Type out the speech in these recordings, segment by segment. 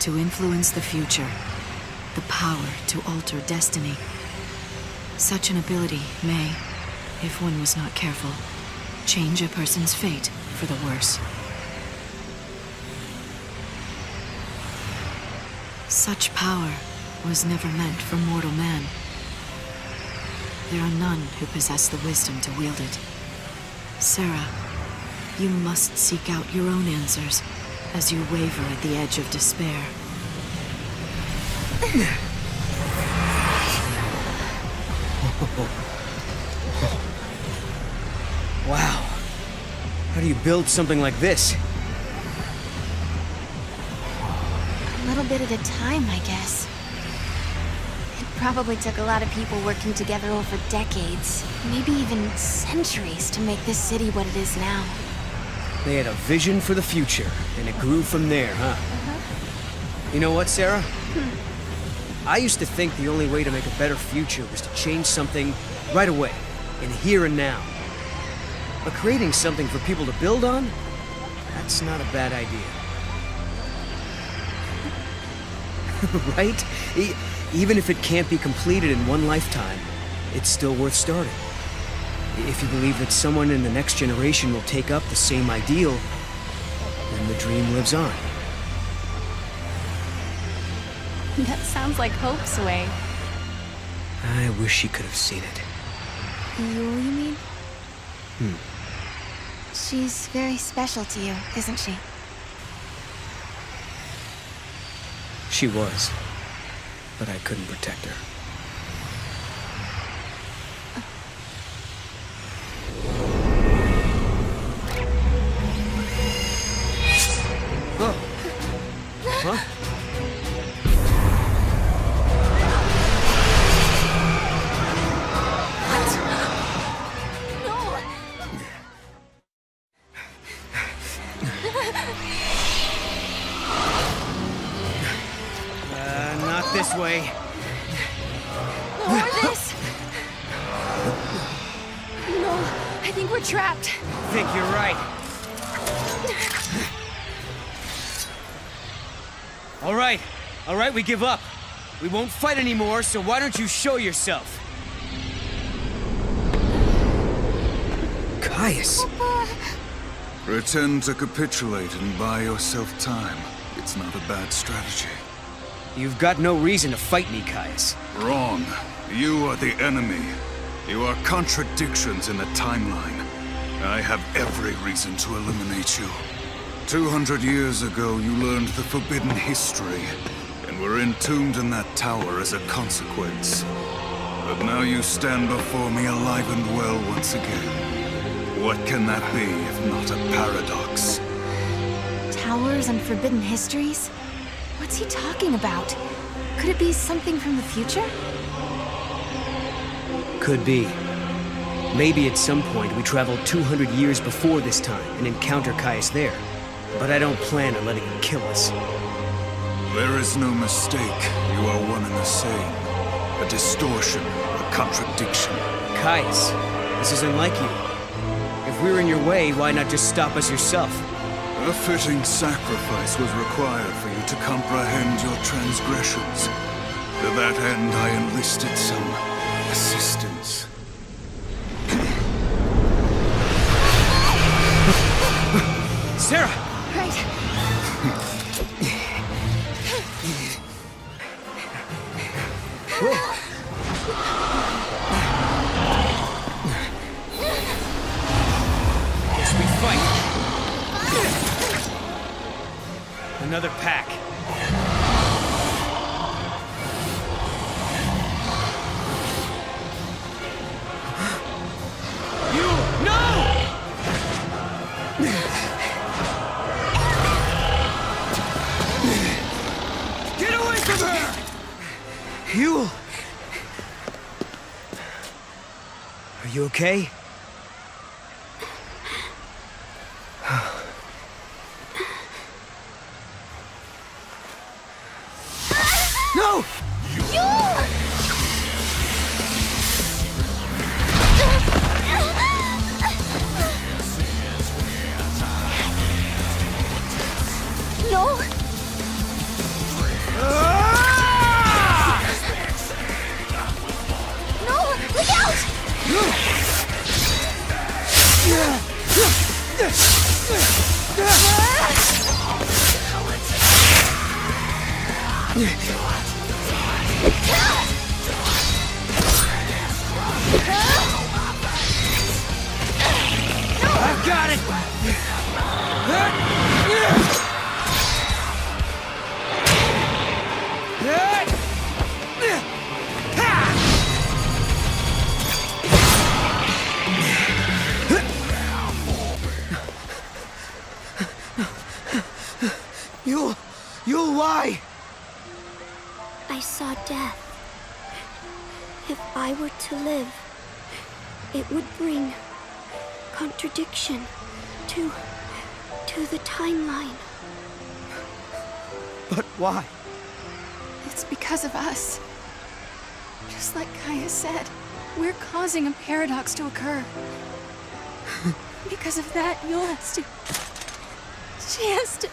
to influence the future, the power to alter destiny. Such an ability may, if one was not careful, change a person's fate for the worse. Such power was never meant for mortal man. There are none who possess the wisdom to wield it. Sarah, you must seek out your own answers as you waver at the edge of despair. Wow. How do you build something like this? A little bit at a time, I guess. It probably took a lot of people working together over decades, maybe even centuries, to make this city what it is now. They had a vision for the future, and it grew from there, huh? You know what, Sarah? I used to think the only way to make a better future was to change something right away, in here and now. But creating something for people to build on? That's not a bad idea. Right? Even if it can't be completed in one lifetime, it's still worth starting. If you believe that someone in the next generation will take up the same ideal, then the dream lives on. That sounds like Hope's way. I wish she could have seen it. Yule, you mean? She's very special to you, isn't she? She was, but I couldn't protect her. Huh? Not this way. More of this! No, I think we're trapped. I think you're right. All right, we give up. We won't fight anymore, so why don't you show yourself? Caius. Pretend to capitulate and buy yourself time. It's not a bad strategy. You've got no reason to fight me, Caius. Wrong. You are the enemy. You are contradictions in the timeline. I have every reason to eliminate you. 200 years ago, you learned the forbidden history, and were entombed in that tower as a consequence. But now you stand before me alive and well once again. What can that be if not a paradox? Towers and forbidden histories? What's he talking about? Could it be something from the future? Could be. Maybe at some point we travel 200 years before this time and encounter Caius there. But I don't plan on letting him kill us. There is no mistake. You are one and the same. A distortion, a contradiction. Caius, this isn't like you. If we're in your way, why not just stop us yourself? A fitting sacrifice was required for you to comprehend your transgressions. To that end, I enlisted some assistance. Sarah! Right. Guess we fight. Another pack. Yule! Are you okay? No! No! I've got it! You'll why? I saw death. If I were to live, it would bring contradiction to the timeline. But why? It's because of us. Just like Kaya said, we're causing a paradox to occur. Because of that, Yul has to... She has to...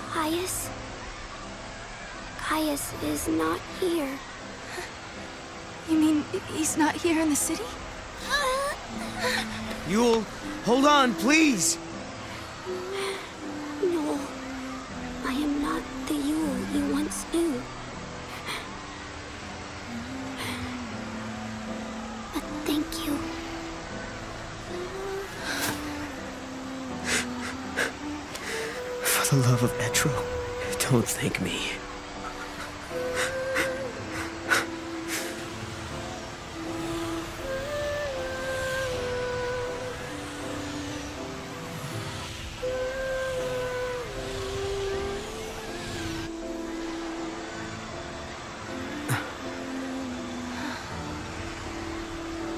Caius? Caius is not here. You mean he's not here in the city? Yul, hold on, please! No, I am not the Yul you once knew. But thank you. For the love of Etro, don't thank me.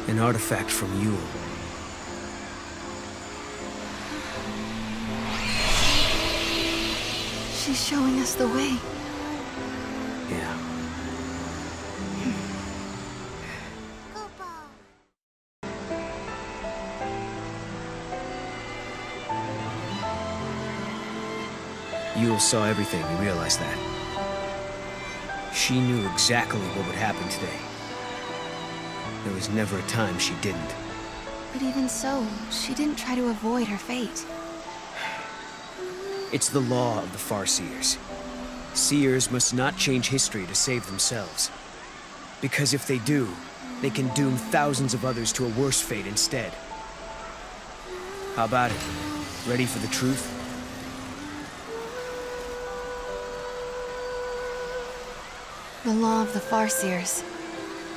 An artifact from Yul. She's showing us the way. Yeah. Yul saw everything, we realized that. She knew exactly what would happen today. There was never a time she didn't. But even so, she didn't try to avoid her fate. It's the law of the Farseers. Seers must not change history to save themselves. Because if they do, they can doom thousands of others to a worse fate instead. How about it? Ready for the truth? The law of the Farseers.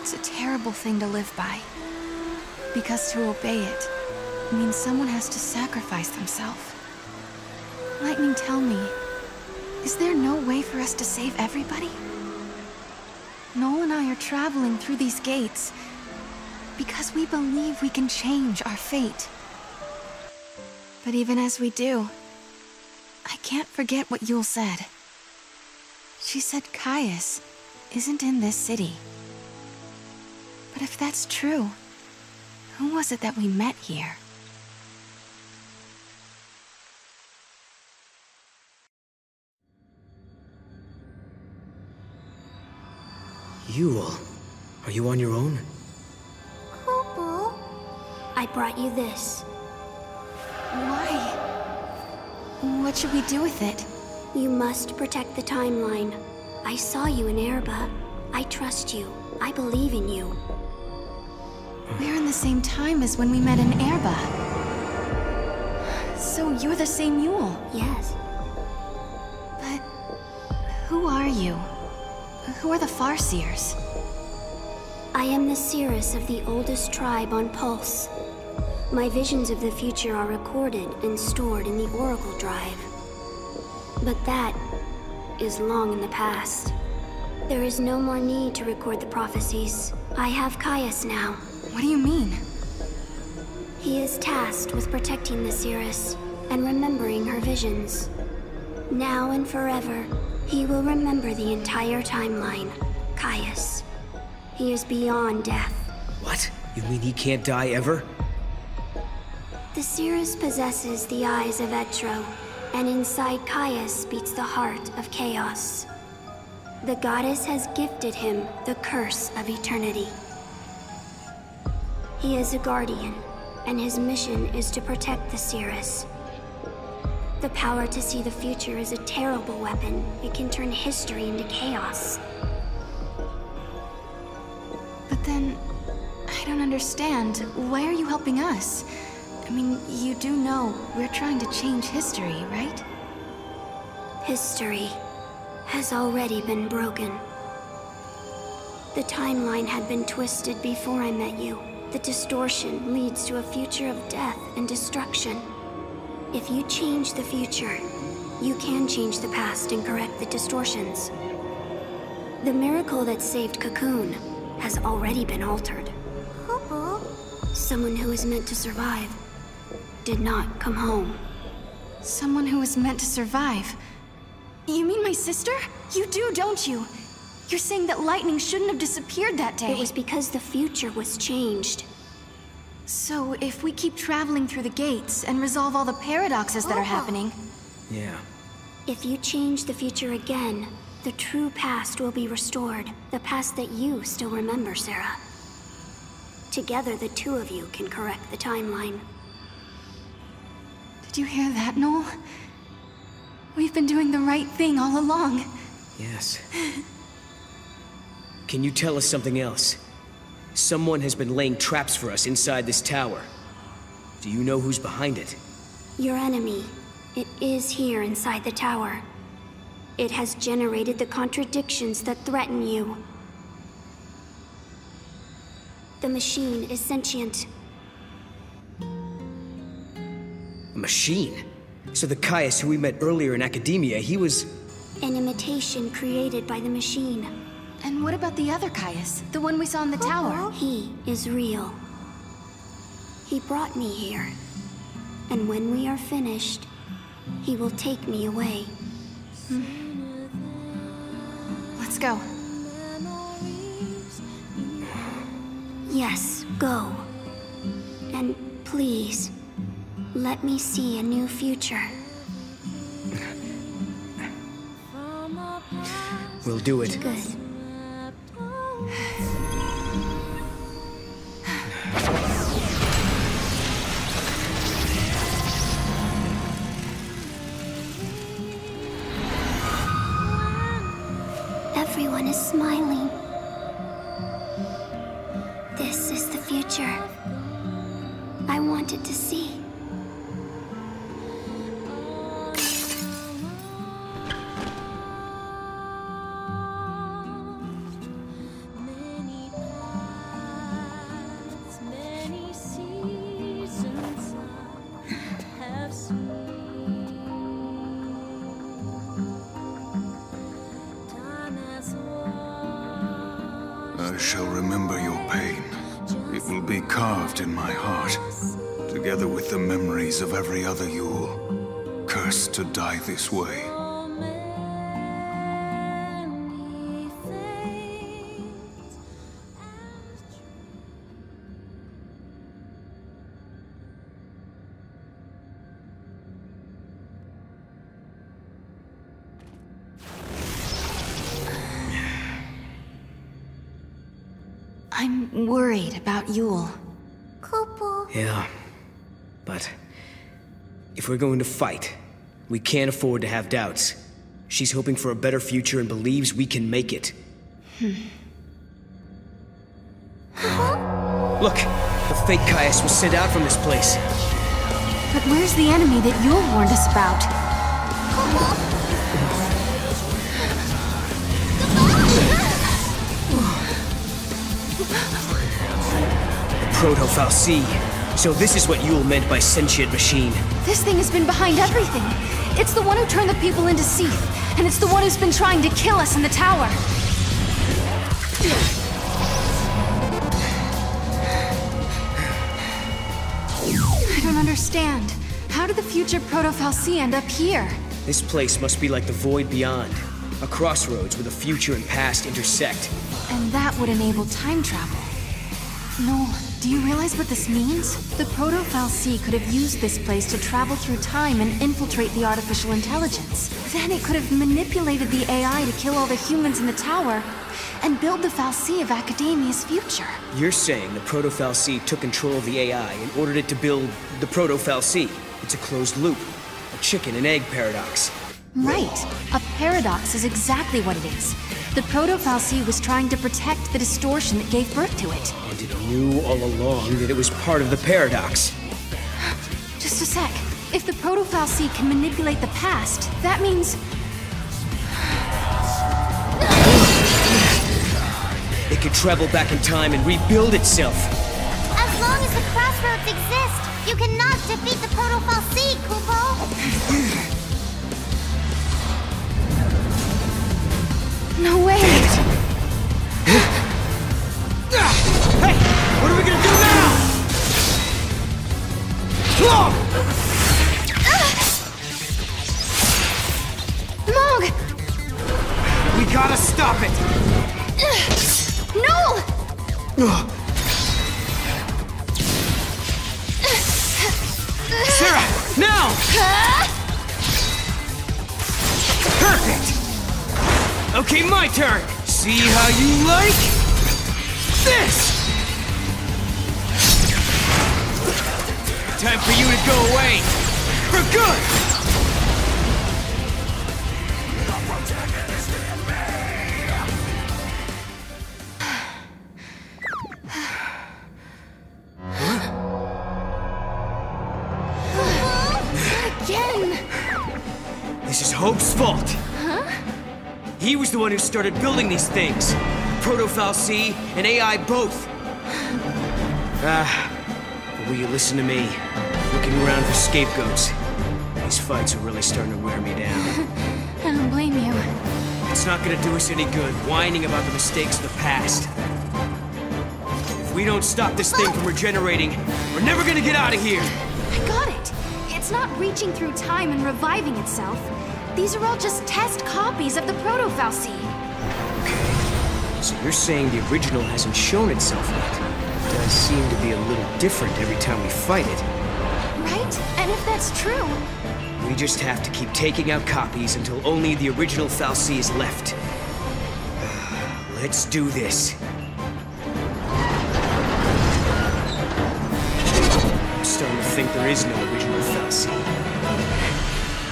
It's a terrible thing to live by. Because to obey it means someone has to sacrifice themselves. Lightning, tell me, is there no way for us to save everybody? Noel and I are traveling through these gates because we believe we can change our fate. But even as we do, I can't forget what Yul said. She said Caius isn't in this city. But if that's true, who was it that we met here? Yul, are you on your own? Kupo, I brought you this. Why? What should we do with it? You must protect the timeline. I saw you in Erba. I trust you. I believe in you. We're in the same time as when we met in Erba. So you're the same Yul. Yes. But who are you? Who are the Farseers? I am the seeress of the oldest tribe on Pulse. My visions of the future are recorded and stored in the Oracle Drive. But that is long in the past. There is no more need to record the prophecies. I have Caius now. What do you mean? He is tasked with protecting the seeress and remembering her visions. Now and forever, he will remember the entire timeline. Caius. He is beyond death. What? You mean he can't die ever? The seeress possesses the eyes of Etro, and inside Caius beats the heart of chaos. The goddess has gifted him the curse of eternity. He is a guardian, and his mission is to protect the seeress. The power to see the future is a terrible weapon. It can turn history into chaos. But then, I don't understand. Why are you helping us? I mean, you do know we're trying to change history, right? History has already been broken. The timeline had been twisted before I met you. The distortion leads to a future of death and destruction. If you change the future, you can change the past and correct the distortions. The miracle that saved Cocoon has already been altered. Someone who was meant to survive did not come home. Someone who was meant to survive? You mean my sister? You do, don't you? You're saying that lightning shouldn't have disappeared that day. It was because the future was changed. So, if we keep traveling through the gates and resolve all the paradoxes that are happening... Yeah. If you change the future again, the true past will be restored. The past that you still remember, Sarah. Together, the two of you can correct the timeline. Did you hear that, Noel? We've been doing the right thing all along. Yes. Can you tell us something else? Someone has been laying traps for us inside this tower. Do you know who's behind it? Your enemy. It is here inside the tower. It has generated the contradictions that threaten you. The machine is sentient. A machine? So the Caius who we met earlier in academia, he was... An imitation created by the machine. And what about the other Caius? The one we saw in the tower? He is real. He brought me here. And when we are finished, he will take me away. Let's go. Yes, go. And please, let me see a new future. We'll do it. Good. Everyone is smiling. This is the future I wanted to see. I shall remember your pain. It will be carved in my heart, together with the memories of every other Yule, cursed to die this way. I'm worried about Yule. Yeah. But... if we're going to fight, we can't afford to have doubts. She's hoping for a better future and believes we can make it. Look! The fake Caius was sent out from this place. But where's the enemy that Yule warned us about? Proto-Fal'Cie. So this is what Yule meant by sentient machine. This thing has been behind everything. It's the one who turned the people into Seath, and it's the one who's been trying to kill us in the tower. I don't understand. How did the future Proto-Fal'Cie end up here? This place must be like the void beyond. A crossroads where the future and past intersect. And that would enable time travel. No, do you realize what this means? The Proto-Fal'Cie could have used this place to travel through time and infiltrate the artificial intelligence. Then it could have manipulated the AI to kill all the humans in the tower and build the Fal'Cie of Academia's future. You're saying the Proto-Fal'Cie took control of the AI and ordered it to build the Proto-Fal'Cie. It's a closed loop. A chicken and egg paradox. Right. A paradox is exactly what it is. The Proto-Fal'Cie was trying to protect the distortion that gave birth to it. And it knew all along that it was part of the paradox. Just a sec. If the Proto-Fal'Cie can manipulate the past, that means... It could travel back in time and rebuild itself. As long as the crossroads exist, you cannot defeat the Proto-Fal'Cie, Kupo! No way! Hey! What are we gonna do now? Mog! We gotta stop it! No! Sarah! Now! Perfect! Okay, my turn! See how you like this! Time for you to go away! For good! This is Hope's fault. Huh? He was the one who started building these things. Proto-Fal'Cie and AI both. But will you listen to me? Looking around for scapegoats. These fights are really starting to wear me down. I don't blame you. It's not gonna do us any good whining about the mistakes of the past. If we don't stop this thing from regenerating, we're never gonna get out of here. I got it. It's not reaching through time and reviving itself. These are all just test copies of the Proto-Fal'Cie. Okay. So you're saying the original hasn't shown itself yet? It does seem to be a little different every time we fight it. Right? And if that's true... We just have to keep taking out copies until only the original Fal'Cie is left. Let's do this. I'm starting to think there is no original Fal'Cie.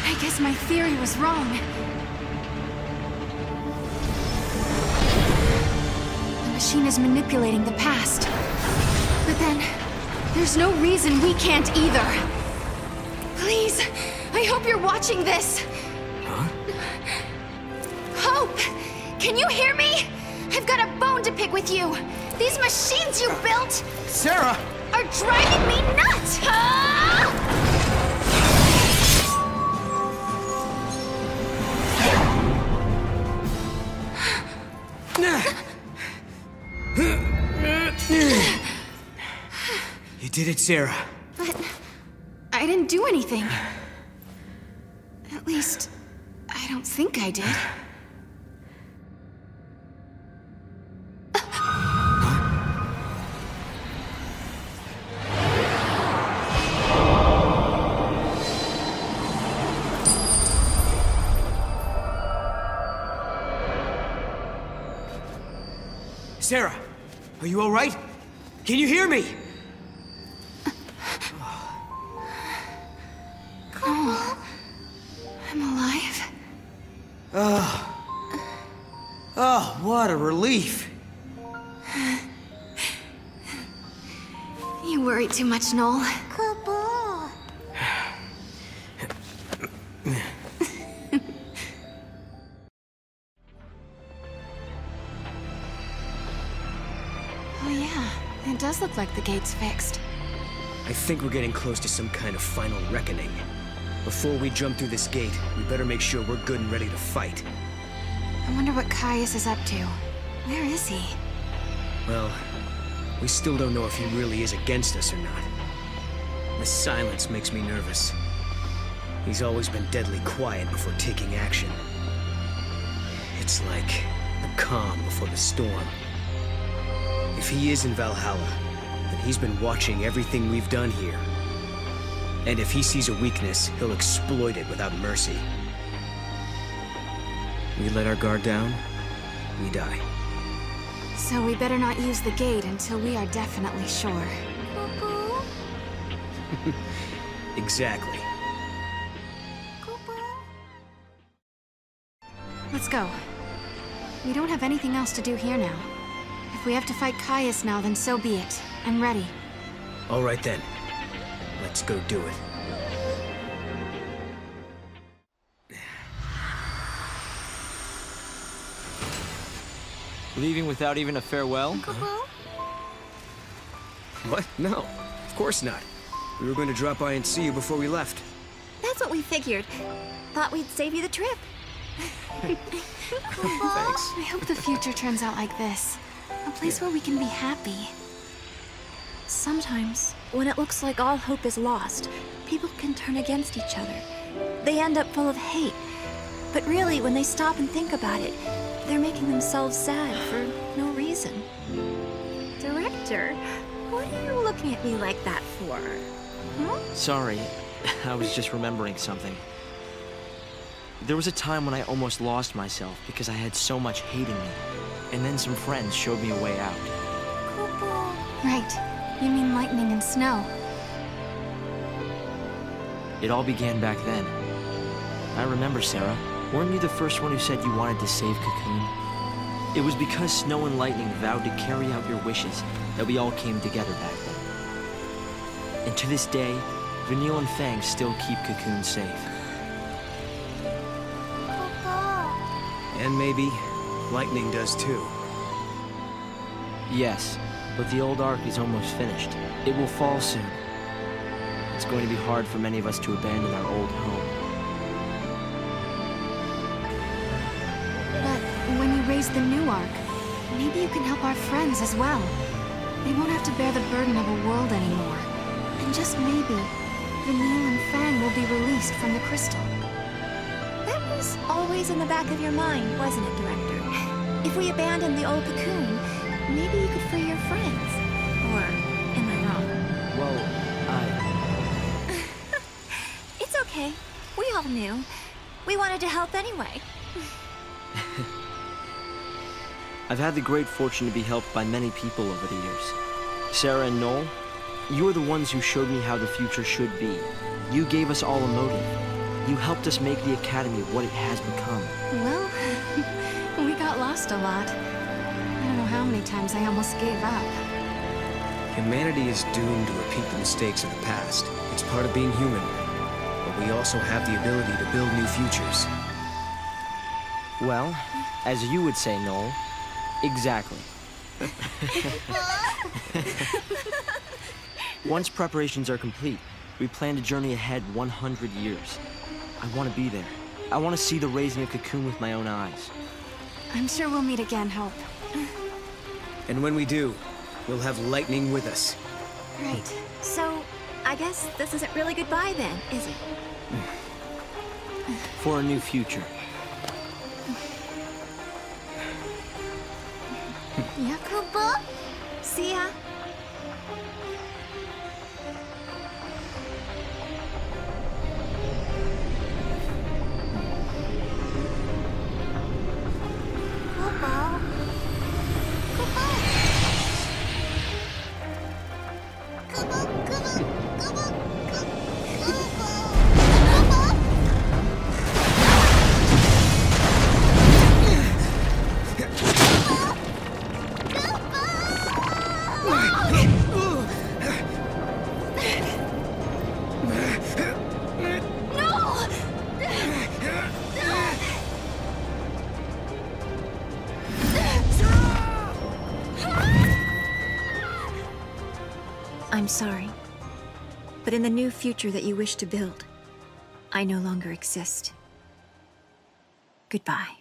I guess my theory was wrong. The machine is manipulating the past. But then, there's no reason we can't either. Please, I hope you're watching this. Huh? Hope! Can you hear me? I've got a bone to pick with you. These machines you built Sarah! are driving me nuts! You did it, Sarah. But I didn't do anything. At least, I don't think I did. Sarah, are you all right? Can you hear me? Oh, I'm alive. Oh, what a relief. You worry too much, Noel. Kupo! Oh yeah, it does look like the gate's fixed. I think we're getting close to some kind of final reckoning. Before we jump through this gate, we better make sure we're good and ready to fight. I wonder what Caius is up to. Where is he? Well, we still don't know if he really is against us or not. The silence makes me nervous. He's always been deadly quiet before taking action. It's like the calm before the storm. If he is in Valhalla, then he's been watching everything we've done here. And if he sees a weakness, he'll exploit it without mercy. We let our guard down, we die. So we better not use the gate until we are definitely sure. Kupo? Exactly. Let's go. We don't have anything else to do here now. If we have to fight Caius now, then so be it. I'm ready. All right then. Let's go do it. Leaving without even a farewell? What? No, of course not. We were going to drop by and see you before we left. That's what we figured. Thought we'd save you the trip. Thanks. I hope the future turns out like this. A place where we can be happy. Sometimes, when it looks like all hope is lost, people can turn against each other. They end up full of hate. But really, when they stop and think about it, they're making themselves sad for no reason. Director, what are you looking at me like that for? Sorry, I was just remembering something. There was a time when I almost lost myself because I had so much hate in me. And then some friends showed me a way out. Right. You mean lightning and snow. It all began back then. I remember, Sarah. Weren't you the first one who said you wanted to save Cocoon? It was because Snow and Lightning vowed to carry out your wishes that we all came together back then. And to this day, Vanille and Fang still keep Cocoon safe. And maybe Lightning does too. Yes, but the old arc is almost finished. It will fall soon. It's going to be hard for many of us to abandon our old home. But when you raise the new arc, maybe you can help our friends as well. They won't have to bear the burden of a world anymore. And just maybe, Vanille and Fang will be released from the crystal. That was always in the back of your mind, wasn't it, Director? If we abandon the old Cocoon, maybe you could free your friends. Or am I wrong? Well, It's okay. We all knew. We wanted to help anyway. I've had the great fortune to be helped by many people over the years. Sarah and Noel, you are the ones who showed me how the future should be. You gave us all a motive. You helped us make the Academy what it has become. Well, we got lost a lot. I don't know how many times I almost gave up. Humanity is doomed to repeat the mistakes of the past. It's part of being human. But we also have the ability to build new futures. Well, as you would say, Noel, exactly. Once preparations are complete, we plan to journey ahead 100 years. I want to be there. I want to see the raising of Cocoon with my own eyes. I'm sure we'll meet again, Hope. And when we do, we'll have Lightning with us. Right. So, I guess this isn't really goodbye then, is it? For a new future. Yakubo? See ya. I'm sorry, but in the new future that you wish to build, I no longer exist. Goodbye.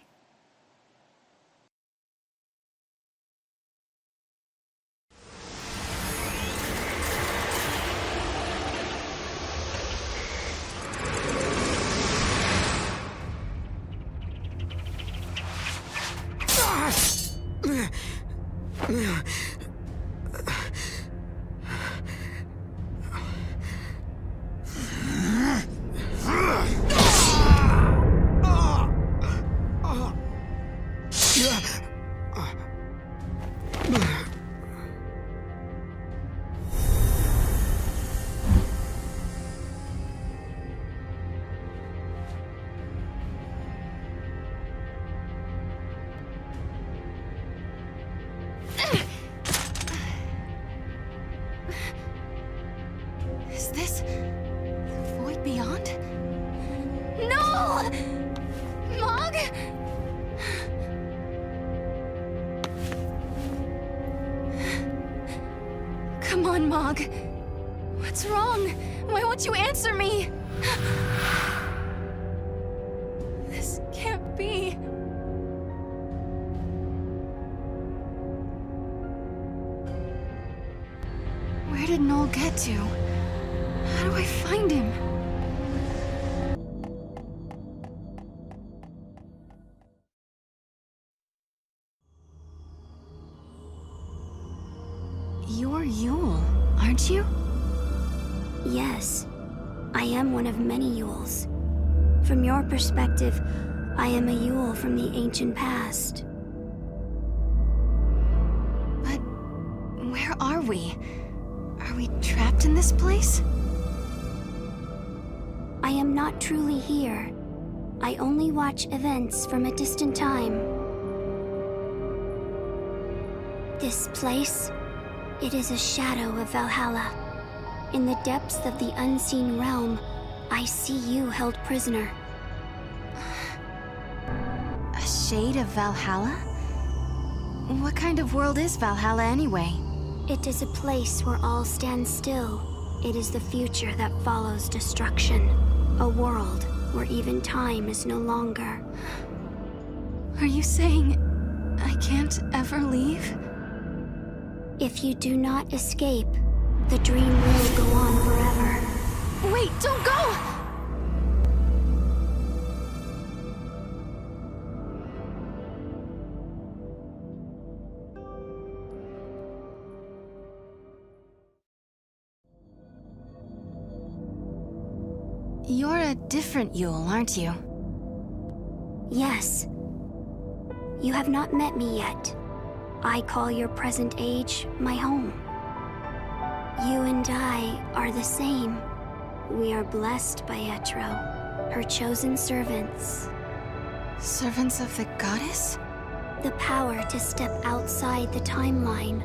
Come on, Mog. What's wrong? Why won't you answer me? This can't be. Where did Noel get to? How do I find him? You're Yule, aren't you? Yes, I am one of many Yules. From your perspective, I am a Yule from the ancient past. But where are we? Are we trapped in this place? I am not truly here. I only watch events from a distant time. This place, it is a shadow of Valhalla. In the depths of the unseen realm, I see you held prisoner. A shade of Valhalla? What kind of world is Valhalla anyway? It is a place where all stand still. It is the future that follows destruction. A world where even time is no longer. Are you saying I can't ever leave? If you do not escape, the dream will go on forever. Wait, don't go! You're a different Yule, aren't you? Yes. You have not met me yet. I call your present age my home. You and I are the same. We are blessed by Etro, her chosen servants. Servants of the goddess? The power to step outside the timeline.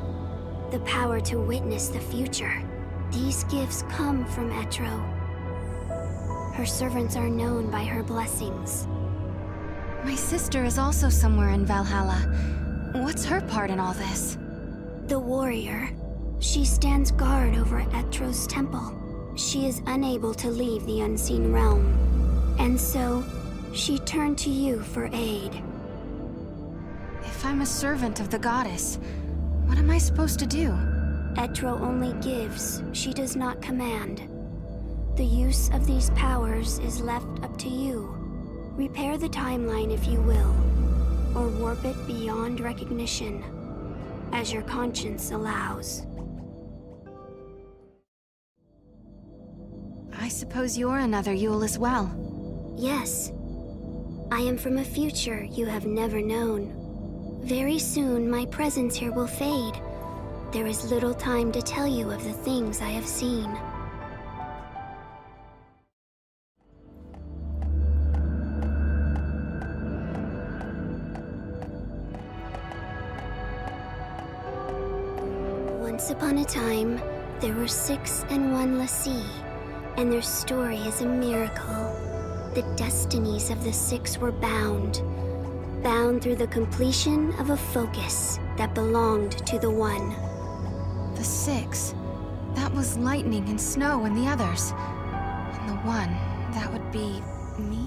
The power to witness the future. These gifts come from Etro. Her servants are known by her blessings. My sister is also somewhere in Valhalla. What's her part in all this? The warrior. She stands guard over Etro's temple. She is unable to leave the unseen realm. And so, she turned to you for aid. If I'm a servant of the goddess, what am I supposed to do? Etro only gives, she does not command. The use of these powers is left up to you. Repair the timeline if you will, or warp it beyond recognition, as your conscience allows. I suppose you're another Yule as well. Yes. I am from a future you have never known. Very soon, my presence here will fade. There is little time to tell you of the things I have seen. Once upon a time, there were 6 and 1 Lassie, and their story is a miracle. The destinies of the 6 were bound through the completion of a focus that belonged to the 1. The 6? That was Lightning and Snow and the others. And the 1, that would be me?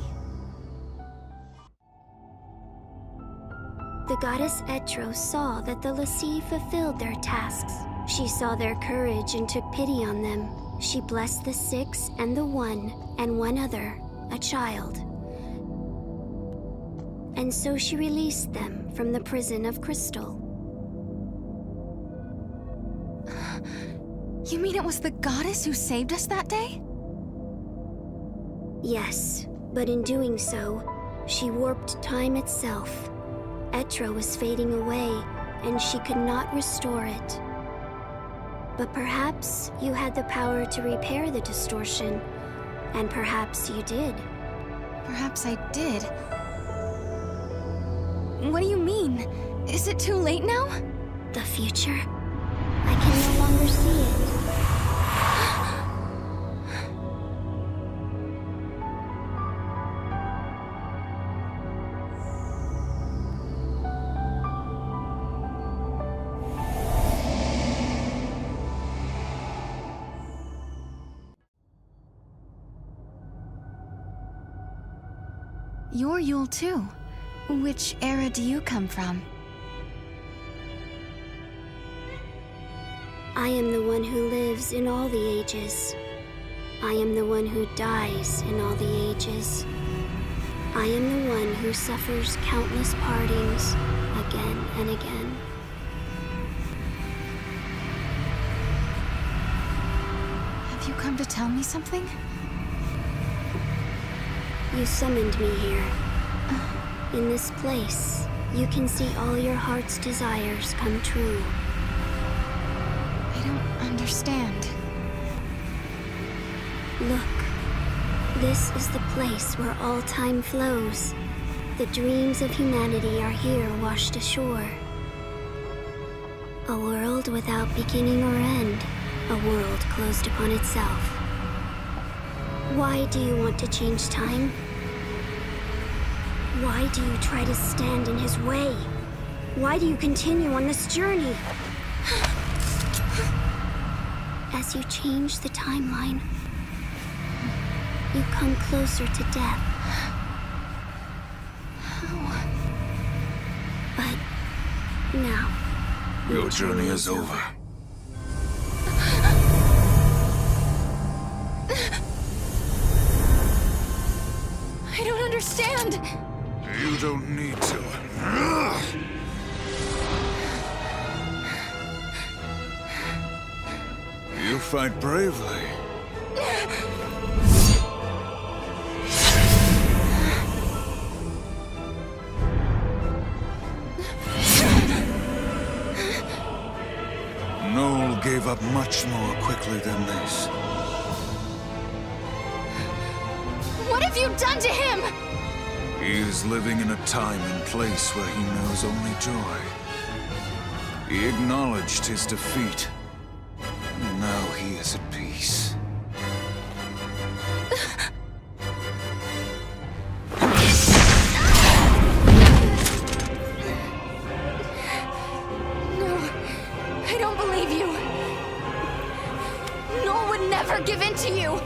The goddess Etro saw that the Lassie fulfilled their tasks. She saw their courage and took pity on them. She blessed the 6 and the 1 and one other, a child. And so she released them from the prison of crystal. You mean it was the goddess who saved us that day? Yes, but in doing so, she warped time itself. Etro was fading away, and she could not restore it. But perhaps you had the power to repair the distortion, and perhaps you did. Perhaps I did. What do you mean? Is it too late now? The future? I can no longer see it. You're Yule too. Which era do you come from? I am the one who lives in all the ages. I am the one who dies in all the ages. I am the one who suffers countless partings again and again. Have you come to tell me something? You summoned me here. In this place, you can see all your heart's desires come true. I don't understand. Look, this is the place where all time flows. The dreams of humanity are here washed ashore. A world without beginning or end. A world closed upon itself. Why do you want to change time? Why do you try to stand in his way? Why do you continue on this journey? As you change the timeline, you come closer to death. How? But now, Your journey is over. I don't understand. You don't need to. You fight bravely. Noel gave up much more quickly than this. What have you done to him? He is living in a time and place where he knows only joy. He acknowledged his defeat. And now he is at peace. No, I don't believe you. Noel would never give in to you.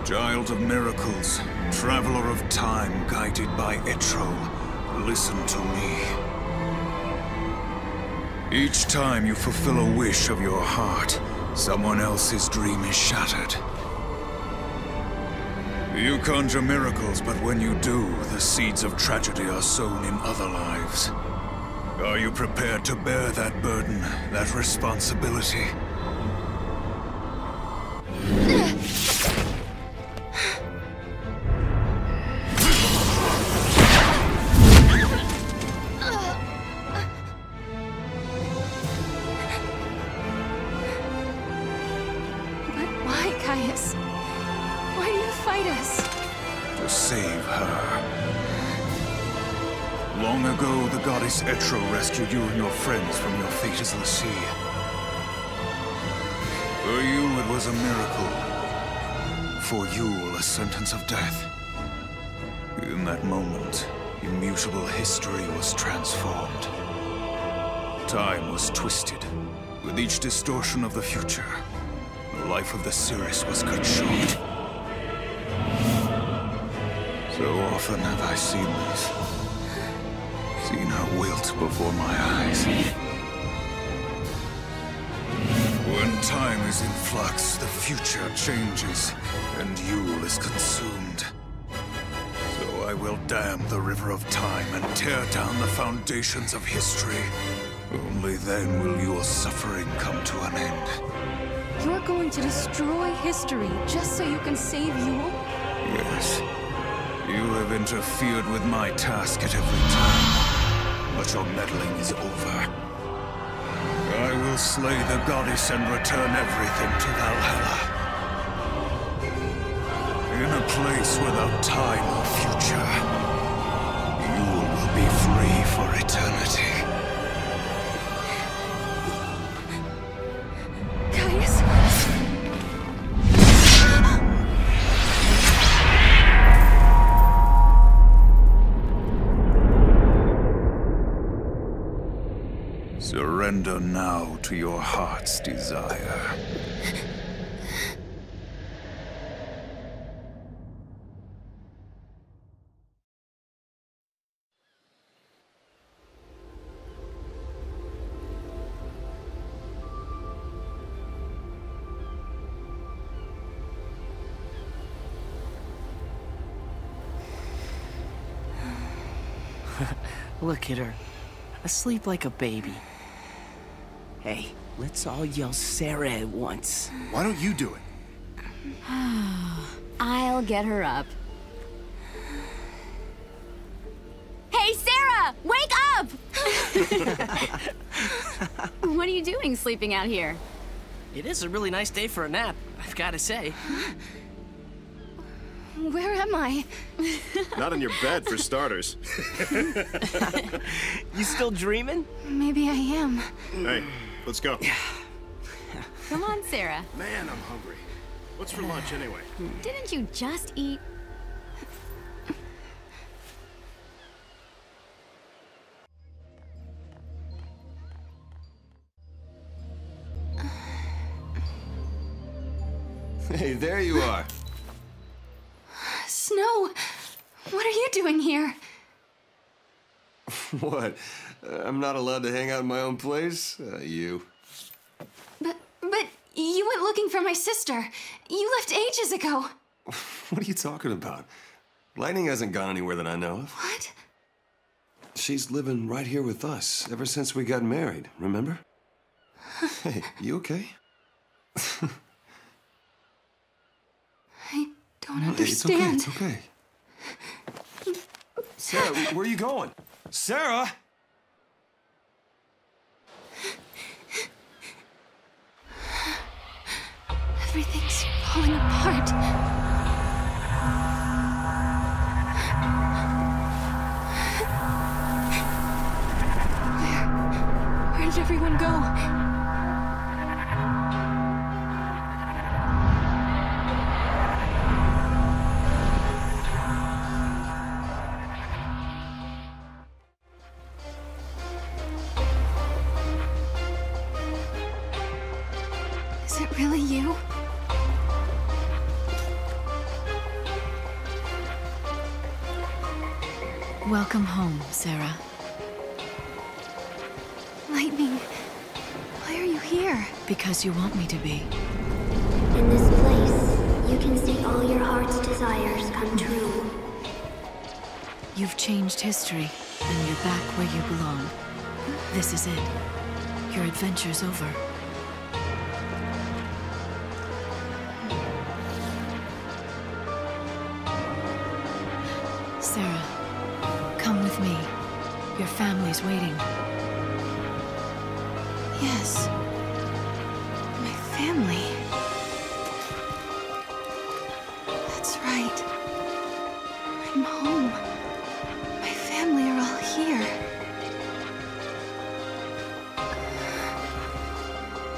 Child of miracles, traveler of time guided by Etro, listen to me. Each time you fulfill a wish of your heart, someone else's dream is shattered. You conjure miracles, but when you do, the seeds of tragedy are sown in other lives. Are you prepared to bear that burden, that responsibility? Why do you fight us? To save her. Long ago, the goddess Etro rescued you and your friends from your faceless sea. For you, it was a miracle. For you, a sentence of death. In that moment, immutable history was transformed. Time was twisted. With each distortion of the future, the life of the series was cut short. So often have I seen this. Seen her wilt before my eyes. When time is in flux, the future changes, and Yule is consumed. So I will dam the river of time and tear down the foundations of history. Only then will your suffering come to an end. You're going to destroy history just so you can save Yule? Yes. You have interfered with my task at every turn, but your meddling is over. I will slay the goddess and return everything to Valhalla. In a place without time or future, Yule will be free for eternity. Surrender now to your heart's desire. Look at her, asleep like a baby. Hey, let's all yell Sarah at once. Why don't you do it? I'll get her up. Hey, Sarah! Wake up! What are you doing sleeping out here? It is a really nice day for a nap, I've got to say. Where am I? Not in your bed, for starters. You still dreaming? Maybe I am. Hey, let's go. Come on, Sarah. Man, I'm hungry. What's for lunch, anyway? Didn't you just eat? Hey, there you are. Snow! What are you doing here? What? I'm not allowed to hang out in my own place? You. But you went looking for my sister. You left ages ago. What are you talking about? Lightning hasn't gone anywhere that I know of. What? She's living right here with us ever since we got married, remember? Hey, you okay? I don't understand. It's okay, it's okay. Sarah, where are you going? Sarah! Everything's falling apart. Where did everyone go? Is it really you? Welcome home, Sarah. Lightning, why are you here? Because you want me to be. In this place, you can see all your heart's desires come true. You've changed history, and you're back where you belong. This is it. Your adventure's over. Sarah, come with me. Your family's waiting. Yes. My family. That's right. I'm home. My family are all here.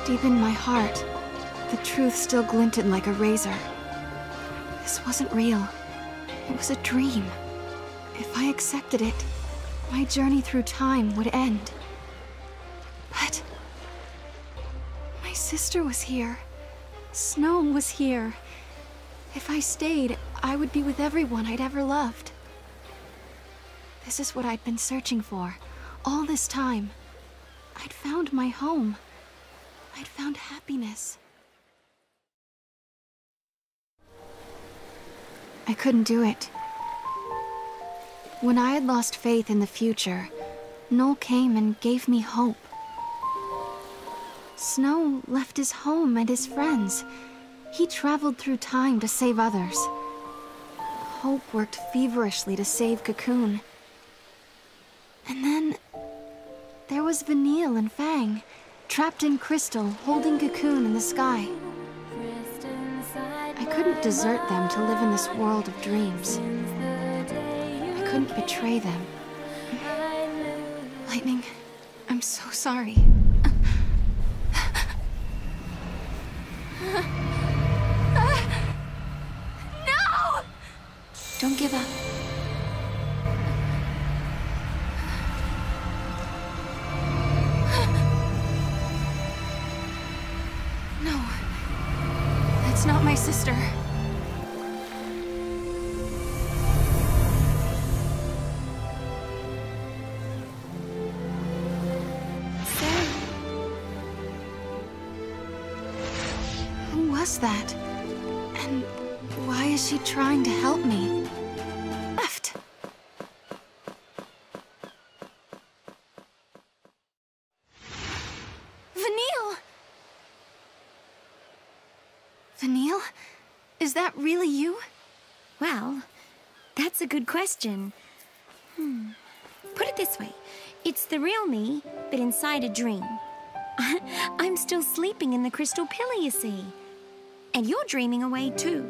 Deep in my heart, the truth still glinted like a razor. This wasn't real. It was a dream. If I accepted it, my journey through time would end. But my sister was here. Snow was here. If I stayed, I would be with everyone I'd ever loved. This is what I'd been searching for all this time. I'd found my home. I'd found happiness. I couldn't do it. When I had lost faith in the future, Noel came and gave me hope. Snow left his home and his friends. He traveled through time to save others. Hope worked feverishly to save Cocoon. And then there was Vanille and Fang, trapped in crystal, holding Cocoon in the sky. I couldn't desert them to live in this world of dreams. I couldn't betray them. Lightning, I'm so sorry. No! Don't give up. is that? And why is she trying to help me? Left. Vanille! Vanille? Is that really you? Well, that's a good question. Put it this way. It's the real me, but inside a dream. I'm still sleeping in the crystal pillar, you see. And you're dreaming away too.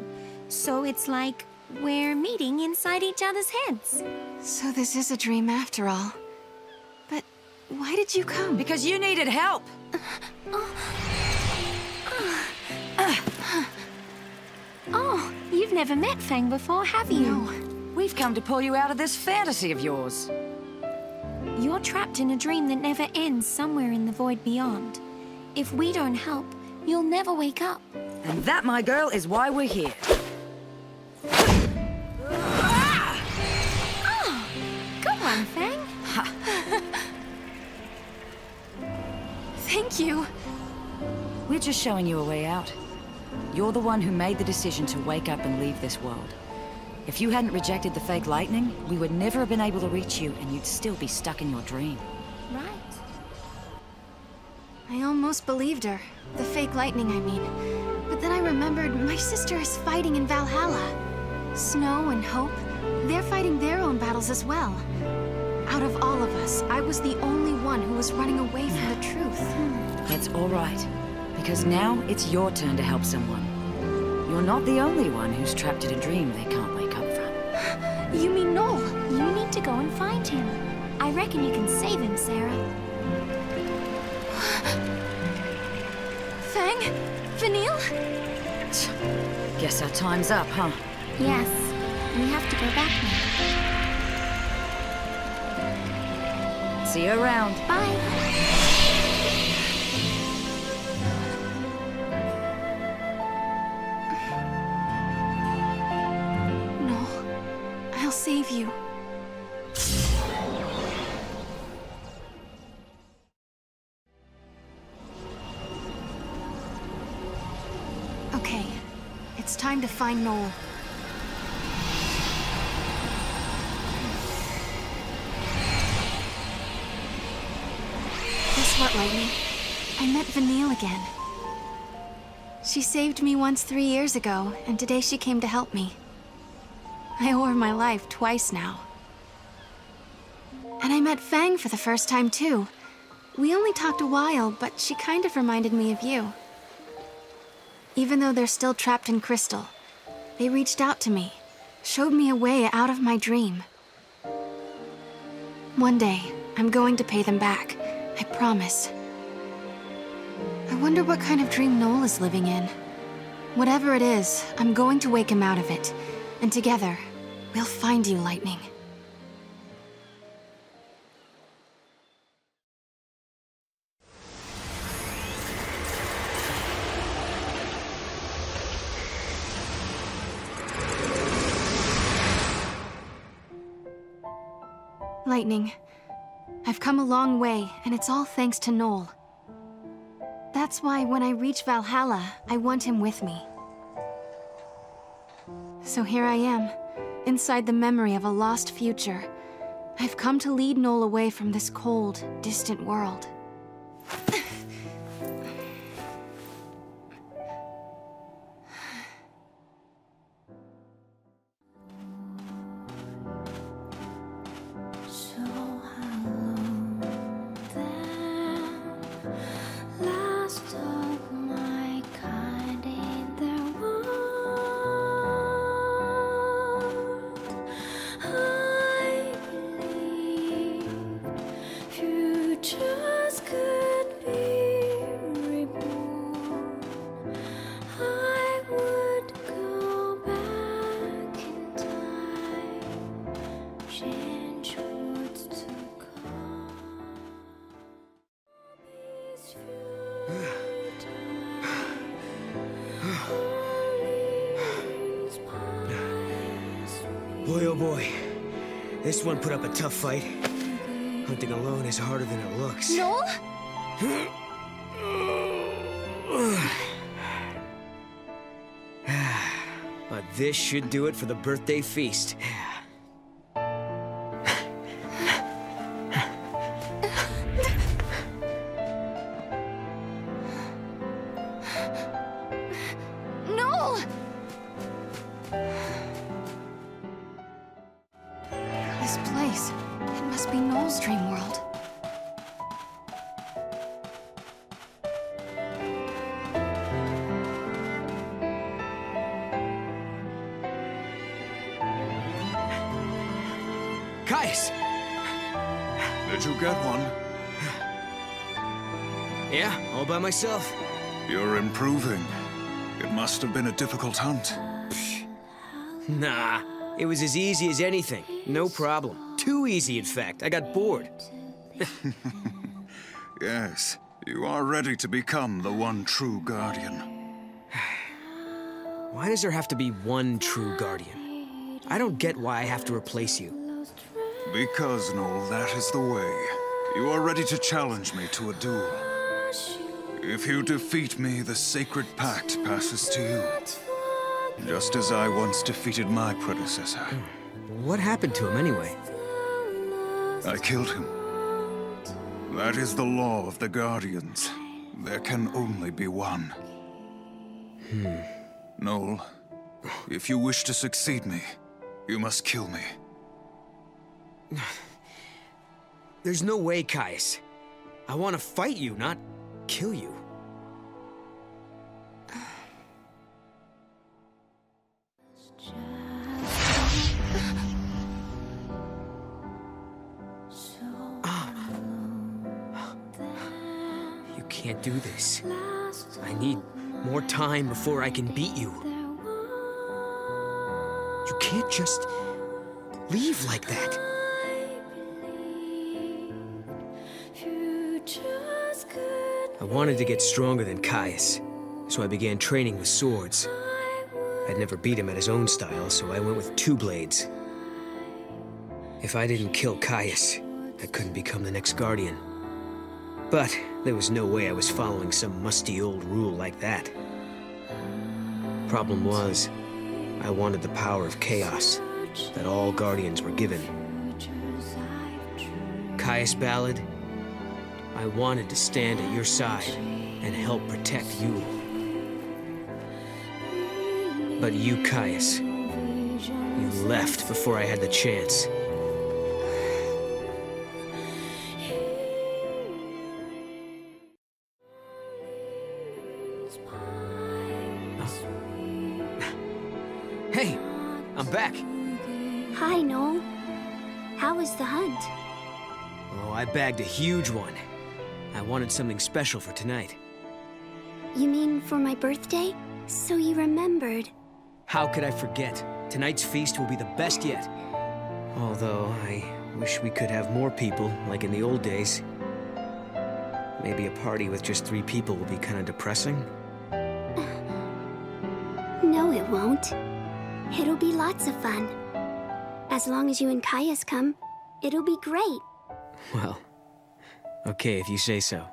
So it's like we're meeting inside each other's heads. So this is a dream after all. But why did you come? Because you needed help. Oh, you've never met Fang before, have you? No. We've come to pull you out of this fantasy of yours. You're trapped in a dream that never ends somewhere in the void beyond. If we don't help, you'll never wake up. And that, my girl, is why we're here. Oh, good one, Fang. Thank you. We're just showing you a way out. You're the one who made the decision to wake up and leave this world. If you hadn't rejected the fake lightning, we would never have been able to reach you, and you'd still be stuck in your dream. Right. I almost believed her. The fake lightning, I mean. But then I remembered my sister is fighting in Valhalla. Snow and Hope, they're fighting their own battles as well. Out of all of us, I was the only one who was running away from the truth. That's all right. Because now it's your turn to help someone. You're not the only one who's trapped in a dream they can't wake up from. You mean Noel? You need to go and find him. I reckon you can save him, Sarah. Fang? Vanille? Guess our time's up, huh? Yes. We have to go back now. See you around. Bye. I'll save you. Okay, it's time to find Noel. Guess what, Lightning? I met Vanille again. She saved me once 3 years ago, and today she came to help me. I owe her my life twice now. And I met Fang for the first time, too. We only talked a while, but she kind of reminded me of you. Even though they're still trapped in crystal, they reached out to me, showed me a way out of my dream. One day, I'm going to pay them back. I promise. I wonder what kind of dream Noel is living in. Whatever it is, I'm going to wake him out of it. And together, we'll find you, Lightning. Lightning, I've come a long way, and it's all thanks to Noel. That's why when I reach Valhalla, I want him with me. So here I am, inside the memory of a lost future. I've come to lead Noel away from this cold, distant world. Boy, oh boy. This one put up a tough fight. Hunting alone is harder than it looks. This should do it for the birthday feast. No! This place, it must be Noel's dream world. Caius! Did you get one? Yeah, all by myself. You're improving. It must have been a difficult hunt. Nah, it was as easy as anything. No problem. Too easy, in fact. I got bored. Yes, you are ready to become the one true guardian. Why does there have to be one true guardian? I don't get why I have to replace you. Because, Noel, that is the way. You are ready to challenge me to a duel. If you defeat me, the sacred pact passes to you. Just as I once defeated my predecessor. What happened to him anyway? I killed him. That is the law of the Guardians. There can only be one. Noel, if you wish to succeed me, you must kill me. There's no way, Caius. I want to fight you, not kill you. You can't do this. I need more time before I can beat you. You can't just leave like that. I wanted to get stronger than Caius, so I began training with swords. I'd never beat him at his own style, so I went with 2 blades. If I didn't kill Caius, I couldn't become the next Guardian. But there was no way I was following some musty old rule like that. Problem was, I wanted the power of chaos that all Guardians were given. Caius Ballad, I wanted to stand at your side and help protect you. But you, Caius, you left before I had the chance. Hey, I'm back. Hi, Noel. How was the hunt? Oh, I bagged a huge one. I wanted something special for tonight. You mean for my birthday? So you remembered. How could I forget? Tonight's feast will be the best yet. Although, I wish we could have more people, like in the old days. Maybe a party with just 3 people will be kind of depressing. No, it won't. It'll be lots of fun. As long as you and Caius come, it'll be great. Well, okay if you say so.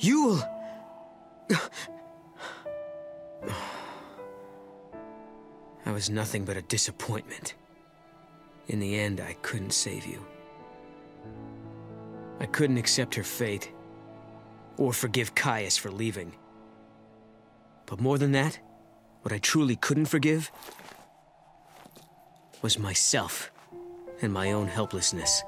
Yule! I was nothing but a disappointment. In the end, I couldn't save you. I couldn't accept her fate, or forgive Caius for leaving. But more than that, what I truly couldn't forgive was myself and my own helplessness.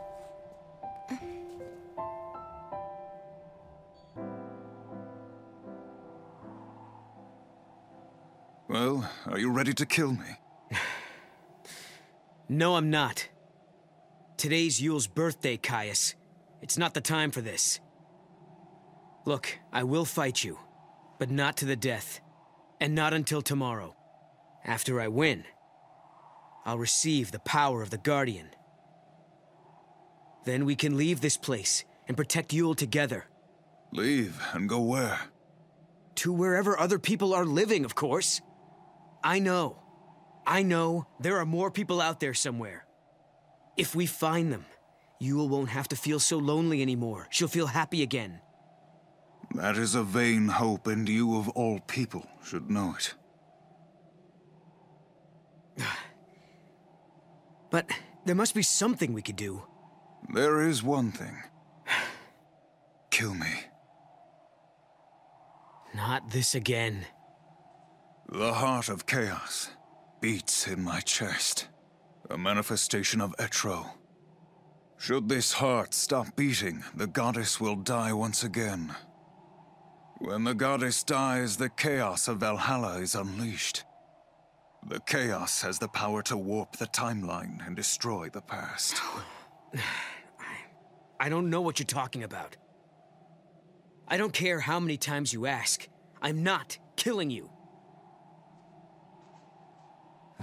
Well, are you ready to kill me? No, I'm not. Today's Yule's birthday, Caius. It's not the time for this. Look, I will fight you, but not to the death. And not until tomorrow. After I win, I'll receive the power of the Guardian. Then we can leave this place and protect Yule together. Leave and go where? To wherever other people are living, of course. I know there are more people out there somewhere. If we find them, Yule won't have to feel so lonely anymore. She'll feel happy again. That is a vain hope, and you of all people should know it. But there must be something we could do. There is one thing. Kill me. Not this again. The heart of chaos beats in my chest. A manifestation of Etro. Should this heart stop beating, the goddess will die once again. When the goddess dies, the chaos of Valhalla is unleashed. The chaos has the power to warp the timeline and destroy the past. I don't know what you're talking about. I don't care how many times you ask. I'm not killing you.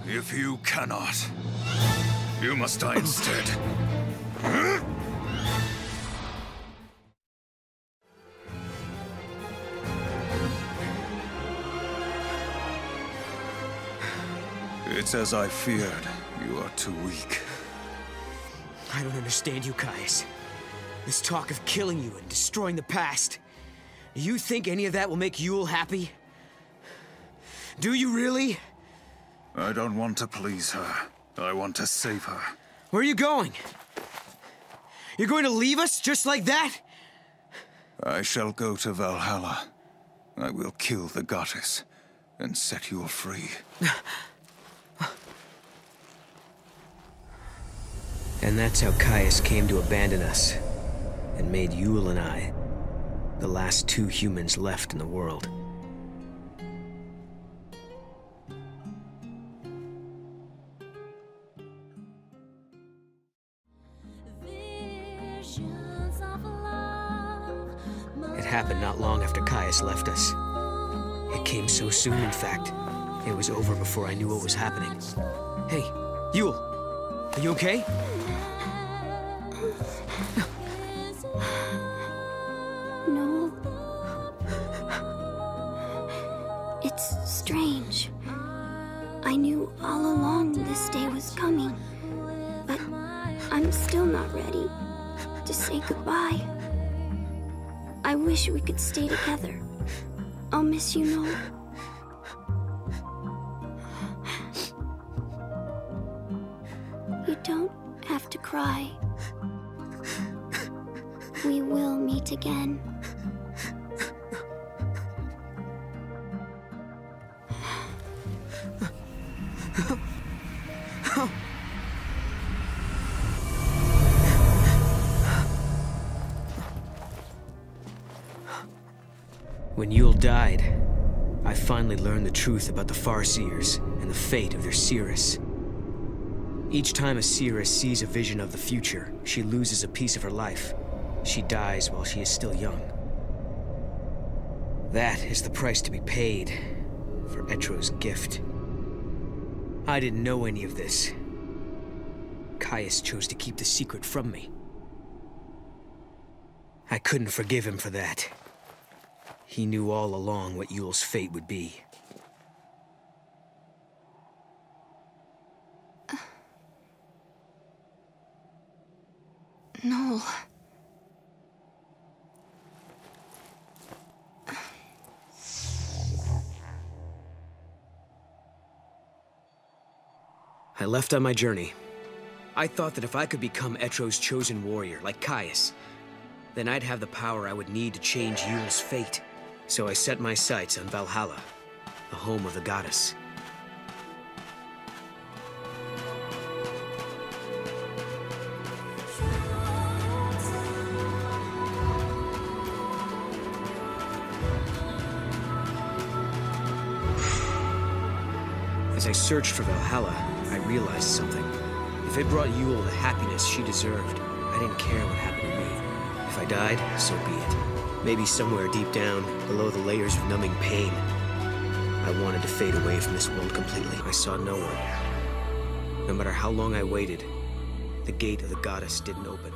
If you cannot, you must die instead. It's as I feared. You are too weak. I don't understand you, Caius. This talk of killing you and destroying the past. Do you think any of that will make Yule happy? Do you really? I don't want to please her. I want to save her. Where are you going? You're going to leave us just like that? I shall go to Valhalla. I will kill the goddess and set you free. And that's how Caius came to abandon us, and made Yule and I the last two humans left in the world. It happened not long after Caius left us. It came so soon, in fact. It was over before I knew what was happening. Hey, Yule! Are you okay? No. It's strange. I knew all along this day was coming, but I'm still not ready to say goodbye. I wish we could stay together. I'll miss you, Noel. You don't have to cry. We will meet again. When Yule died, I finally learned the truth about the Farseers and the fate of their Seeress. Each time a Seeress sees a vision of the future, she loses a piece of her life. She dies while she is still young. That is the price to be paid for Etro's gift. I didn't know any of this. Caius chose to keep the secret from me. I couldn't forgive him for that. He knew all along what Yule's fate would be. Noel. I left on my journey. I thought that if I could become Etro's chosen warrior, like Caius, then I'd have the power I would need to change Yule's fate. So I set my sights on Valhalla, the home of the goddess. As I searched for Valhalla, I realized something. If it brought Yule the happiness she deserved, I didn't care what happened to me. If I died, so be it. Maybe somewhere deep down, below the layers of numbing pain, I wanted to fade away from this world completely. I saw no one. No matter how long I waited, the gate of the goddess didn't open.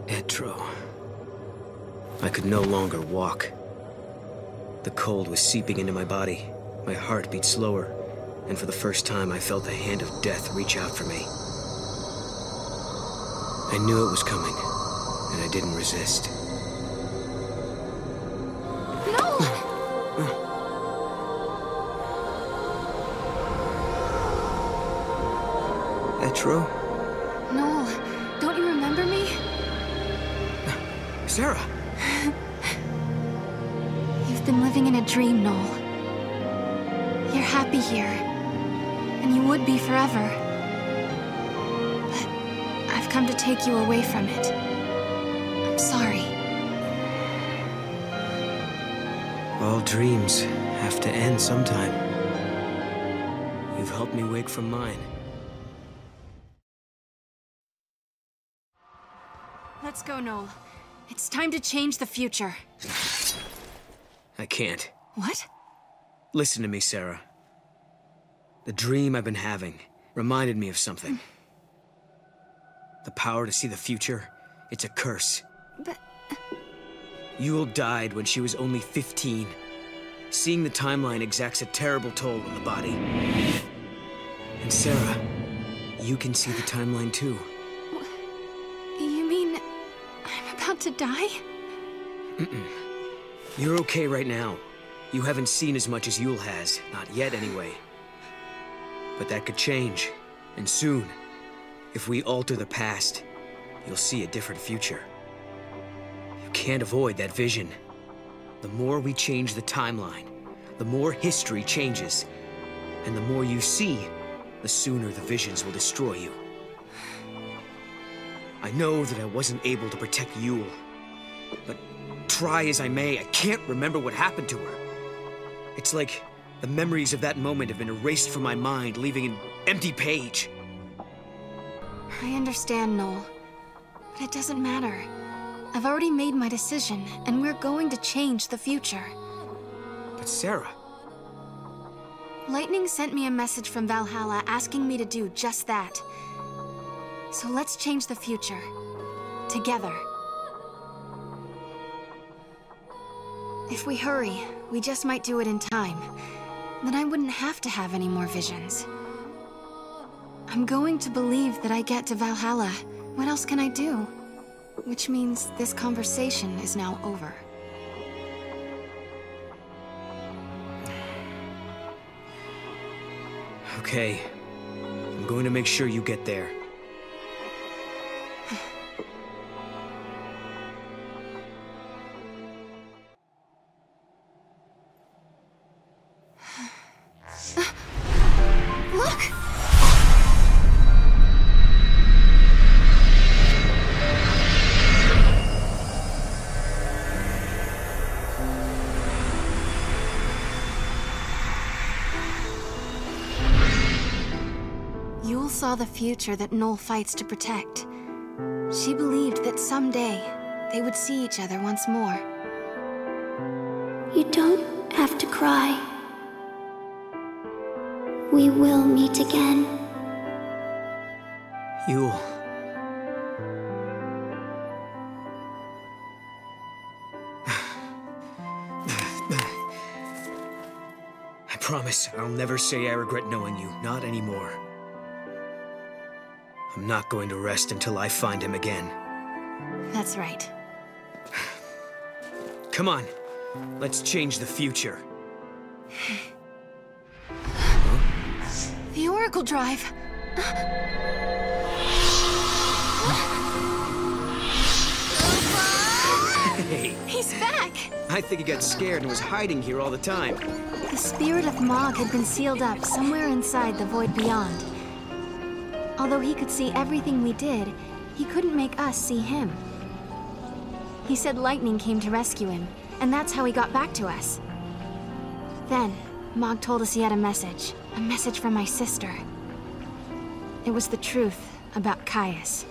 Etro. I could no longer walk. The cold was seeping into my body, My heart beat slower, and for the first time I felt the hand of death reach out for me. I knew it was coming, and I didn't resist. No! Etro? Noel, don't you remember me? Sarah! You've been living in a dream, Noel. You're happy here, and you would be forever. But I've come to take you away from it. I'm sorry. All dreams have to end sometime. You've helped me wake from mine. Let's go, Noel. It's time to change the future. I can't. What? Listen to me, Sarah. The dream I've been having reminded me of something. The power to see the future, it's a curse. But... Yule died when she was only 15. Seeing the timeline exacts a terrible toll on the body. And Sarah, you can see the timeline too. You mean... I'm about to die? Mm-mm. You're okay right now. You haven't seen as much as Yule has. Not yet, anyway. But that could change. And soon. If we alter the past, you'll see a different future. You can't avoid that vision. The more we change the timeline, the more history changes. And the more you see, the sooner the visions will destroy you. I know that I wasn't able to protect Yule, but try as I may, I can't remember what happened to her. It's like the memories of that moment have been erased from my mind, leaving an empty page. I understand, Noel. But it doesn't matter. I've already made my decision, and we're going to change the future. But Sarah... Lightning sent me a message from Valhalla asking me to do just that. So let's change the future. Together. If we hurry, we just might do it in time. Then I wouldn't have to have any more visions. I'm going to believe that I get to Valhalla. What else can I do? Which means this conversation is now over. Okay. I'm going to make sure you get there. Look! Yule saw the future that Noel fights to protect. She believed that someday they would see each other once more. You don't have to cry. We will meet again. Yule. I promise I'll never say I regret knowing you. Not anymore. I'm not going to rest until I find him again. That's right. Come on. Let's change the future. The Oracle Drive! Hey! He's back! I think he got scared and was hiding here all the time. The spirit of Mog had been sealed up somewhere inside the Void Beyond. Although he could see everything we did, he couldn't make us see him. He said lightning came to rescue him, and that's how he got back to us. Then, Mog told us he had a message from my sister. It was the truth about Caius.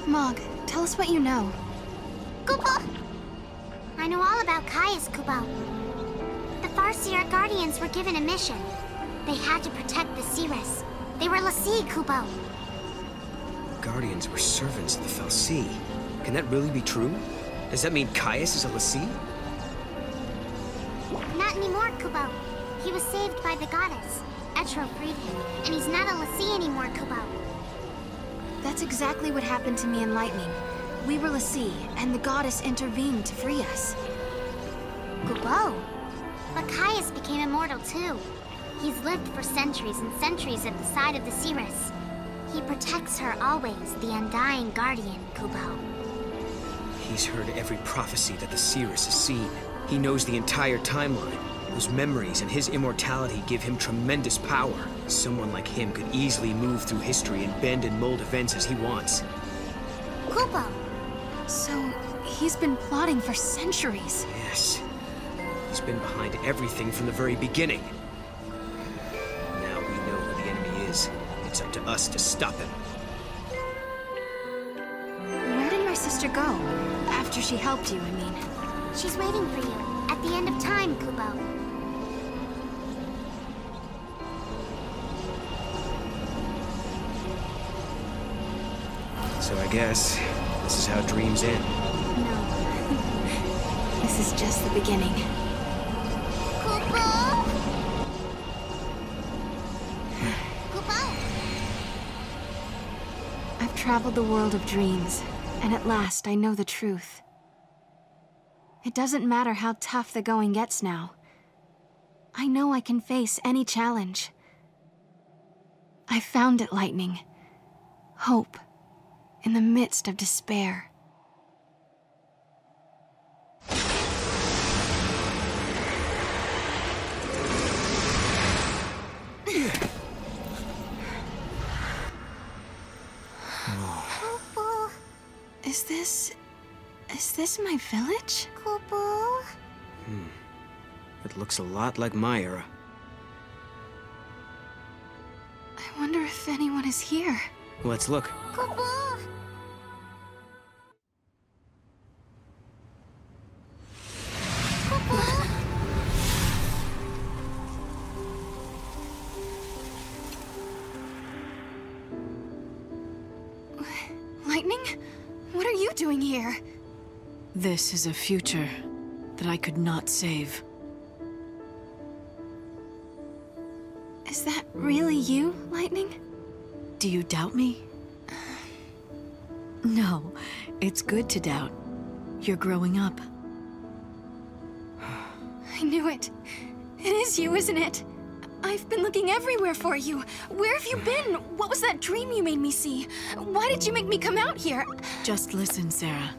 Mog, tell us what you know. Kupo! I know all about Caius, Kupo. The Farseer Guardians were given a mission. They had to protect the Cirrus. They were l'Cie, Kupo. Guardians were servants of the Fal'Cie. Can that really be true? Does that mean Caius is a l'Cie? Not anymore, Kubo. He was saved by the goddess. Etro freed him, and he's not a l'Cie anymore, Kubo. That's exactly what happened to me in Lightning. We were l'Cie, and the goddess intervened to free us. Kubo. But Caius became immortal too. He's lived for centuries and centuries at the side of the Cirrus. He protects her always, the undying guardian, Kubo. He's heard every prophecy that the Cirrus has seen. He knows the entire timeline. Those memories and his immortality give him tremendous power. Someone like him could easily move through history and bend and mold events as he wants. Kubo! So, he's been plotting for centuries. Yes. He's been behind everything from the very beginning. Now we know who the enemy is. It's up to us to stop him. Where did my sister go? After she helped you, I mean. She's waiting for you, at the end of time, Kubo. So I guess this is how dreams end. No. This is just the beginning. Kubo! Kubo! I've traveled the world of dreams, and at last I know the truth. It doesn't matter how tough the going gets now. I know I can face any challenge. I found it, Lightning. Hope. In the midst of despair. Is this my village? Kubo? It looks a lot like my era. I wonder if anyone is here. Let's look. Kubo! Lightning? What are you doing here? This is a future that I could not save. Is that really you, Lightning? Do you doubt me? No, it's good to doubt. You're growing up. I knew it. It is you, isn't it? I've been looking everywhere for you. Where have you been? What was that dream you made me see? Why did you make me come out here? Just listen, Sarah.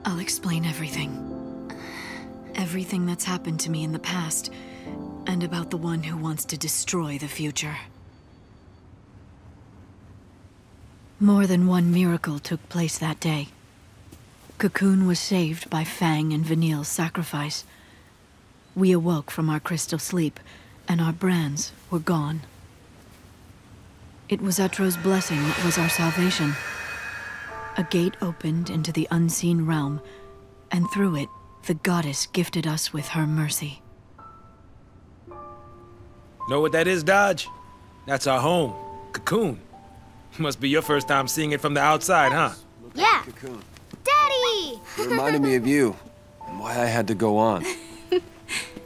I'll explain everything. Everything that's happened to me in the past, and about the one who wants to destroy the future. More than one miracle took place that day. Cocoon was saved by Fang and Vanille's sacrifice. We awoke from our crystal sleep, and our brands were gone. It was Etro's blessing that was our salvation. A gate opened into the unseen realm, and through it, the goddess gifted us with her mercy. Know what that is, Dodge? That's our home, Cocoon. Must be your first time seeing it from the outside, huh? Yeah. Cocoon. Daddy! It reminded me of you, and why I had to go on.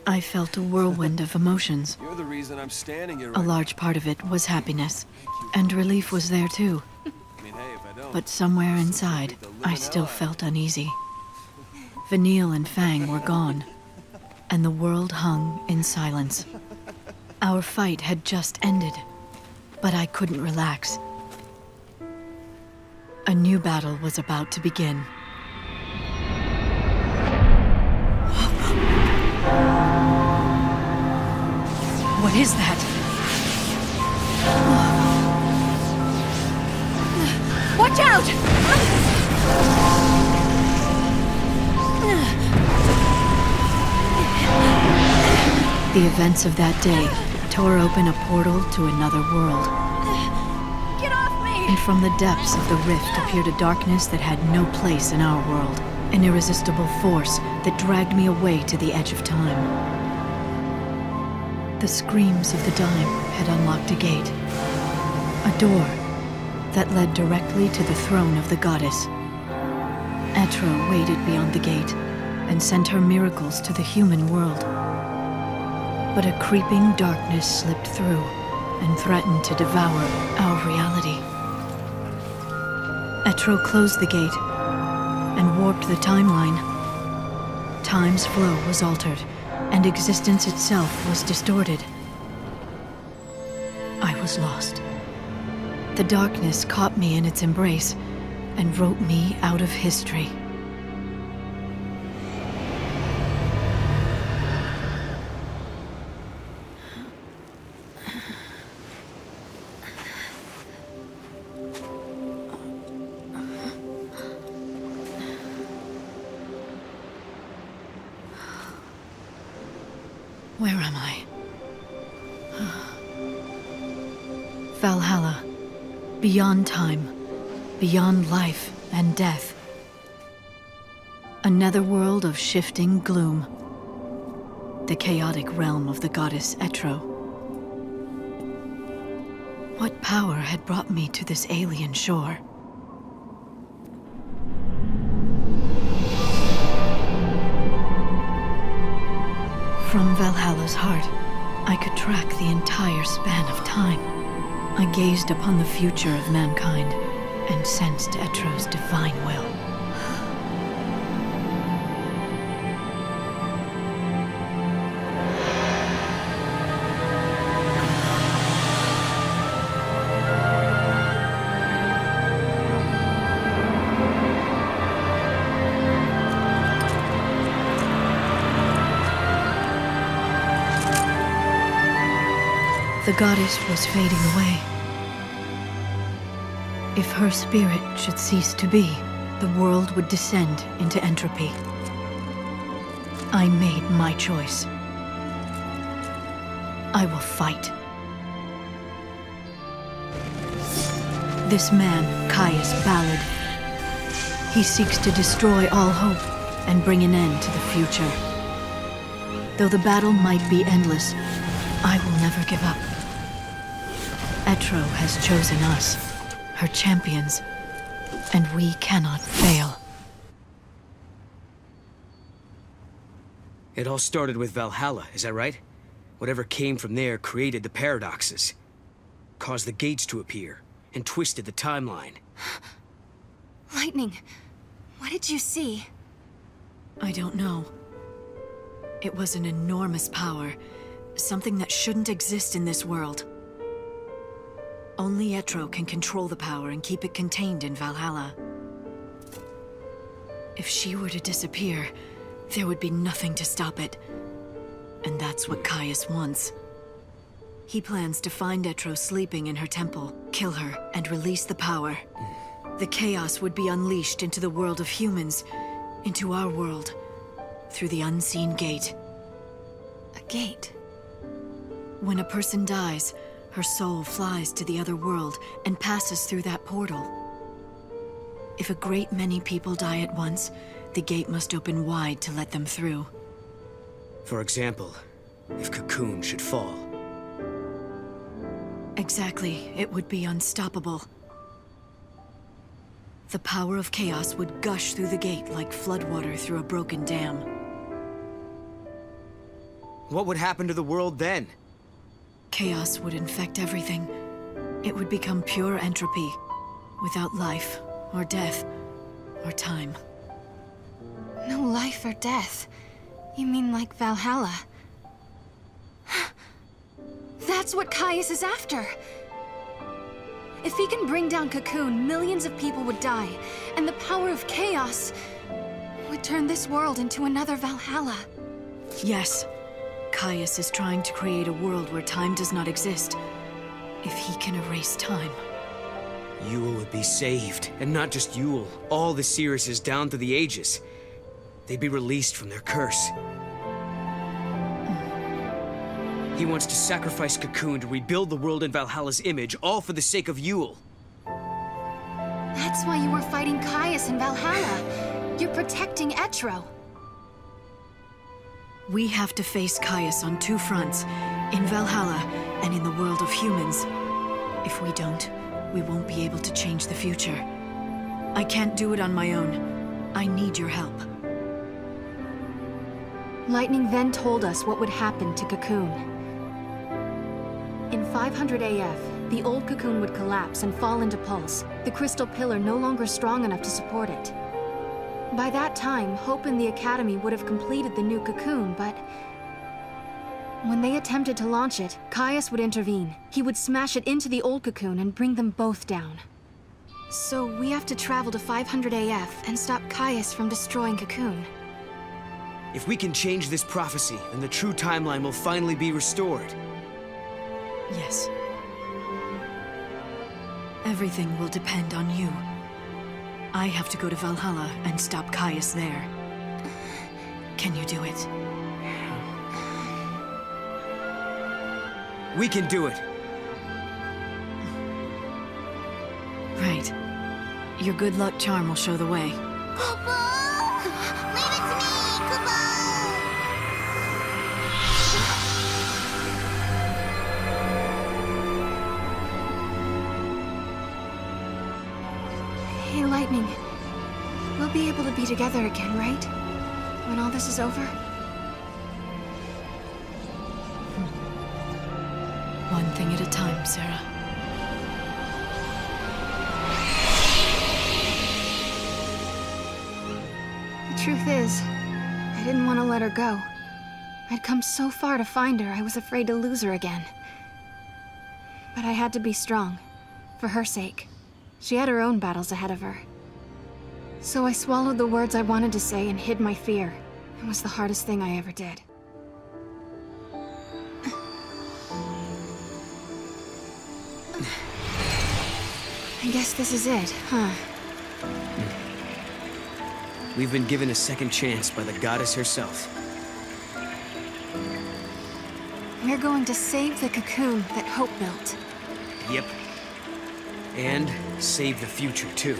I felt a whirlwind of emotions. You're the reason I'm standing here A right large part of it was happiness, and relief was there too. I mean, hey, if I don't... But somewhere inside, I still felt uneasy. Vanille and Fang were gone, and the world hung in silence. Our fight had just ended, but I couldn't relax. A new battle was about to begin. What is that? Watch out! The events of that day tore open a portal to another world. Get off me! And from the depths of the rift appeared a darkness that had no place in our world. An irresistible force that dragged me away to the edge of time. The screams of the dying had unlocked a gate. A door that led directly to the throne of the goddess. Etro waited beyond the gate, and sent her miracles to the human world. But a creeping darkness slipped through and threatened to devour our reality. Etro closed the gate and warped the timeline. Time's flow was altered, and existence itself was distorted. I was lost. The darkness caught me in its embrace and wrote me out of history. Where am I? Valhalla. Beyond time. Beyond life and death. A netherworld of shifting gloom. The chaotic realm of the goddess Etro. What power had brought me to this alien shore? From Valhalla's heart, I could track the entire span of time. I gazed upon the future of mankind and sensed Etro's divine will. The goddess was fading away. If her spirit should cease to be, the world would descend into entropy. I made my choice. I will fight. This man, Caius Ballad, he seeks to destroy all hope and bring an end to the future. Though the battle might be endless, I will never give up. Etro has chosen us, her champions, and we cannot fail. It all started with Valhalla, is that right? Whatever came from there created the paradoxes, caused the gates to appear, and twisted the timeline. Lightning, what did you see? I don't know. It was an enormous power, something that shouldn't exist in this world. Only Etro can control the power and keep it contained in Valhalla. If she were to disappear, there would be nothing to stop it. And that's what Caius wants. He plans to find Etro sleeping in her temple, kill her, and release the power. The chaos would be unleashed into the world of humans, into our world, through the unseen gate. A gate? When a person dies, her soul flies to the other world and passes through that portal. If a great many people die at once, the gate must open wide to let them through. For example, if Cocoon should fall. Exactly, it would be unstoppable. The power of chaos would gush through the gate like floodwater through a broken dam. What would happen to the world then? Chaos would infect everything. It would become pure entropy, without life, or death, or time. No life or death? You mean like Valhalla? That's what Caius is after! If he can bring down Cocoon, millions of people would die, and the power of chaos would turn this world into another Valhalla. Yes. Caius is trying to create a world where time does not exist. If he can erase time. Yule would be saved, and not just Yule. All the Seeresses down through the ages. They'd be released from their curse. He wants to sacrifice Cocoon to rebuild the world in Valhalla's image, all for the sake of Yule. That's why you were fighting Caius in Valhalla. You're protecting Etro. We have to face Caius on two fronts, in Valhalla and in the world of humans. If we don't, we won't be able to change the future. I can't do it on my own. I need your help. Lightning then told us what would happen to Cocoon. In 500 AF, the old Cocoon would collapse and fall into Pulse, the crystal pillar no longer strong enough to support it. By that time, Hope and the Academy would have completed the new Cocoon, but when they attempted to launch it, Caius would intervene. He would smash it into the old Cocoon and bring them both down. So we have to travel to 500 AF and stop Caius from destroying Cocoon. If we can change this prophecy, then the true timeline will finally be restored. Yes. Everything will depend on you. I have to go to Valhalla and stop Caius there. Can you do it? We can do it. Right. Your good luck charm will show the way. Hey, Lightning. We'll be able to be together again, right? When all this is over? One thing at a time, Sarah. The truth is, I didn't want to let her go. I'd come so far to find her, I was afraid to lose her again. But I had to be strong, for her sake. She had her own battles ahead of her. So I swallowed the words I wanted to say and hid my fear. It was the hardest thing I ever did. I guess this is it, huh? We've been given a second chance by the goddess herself. We're going to save the cocoon that Hope built. Yep. And save the future, too.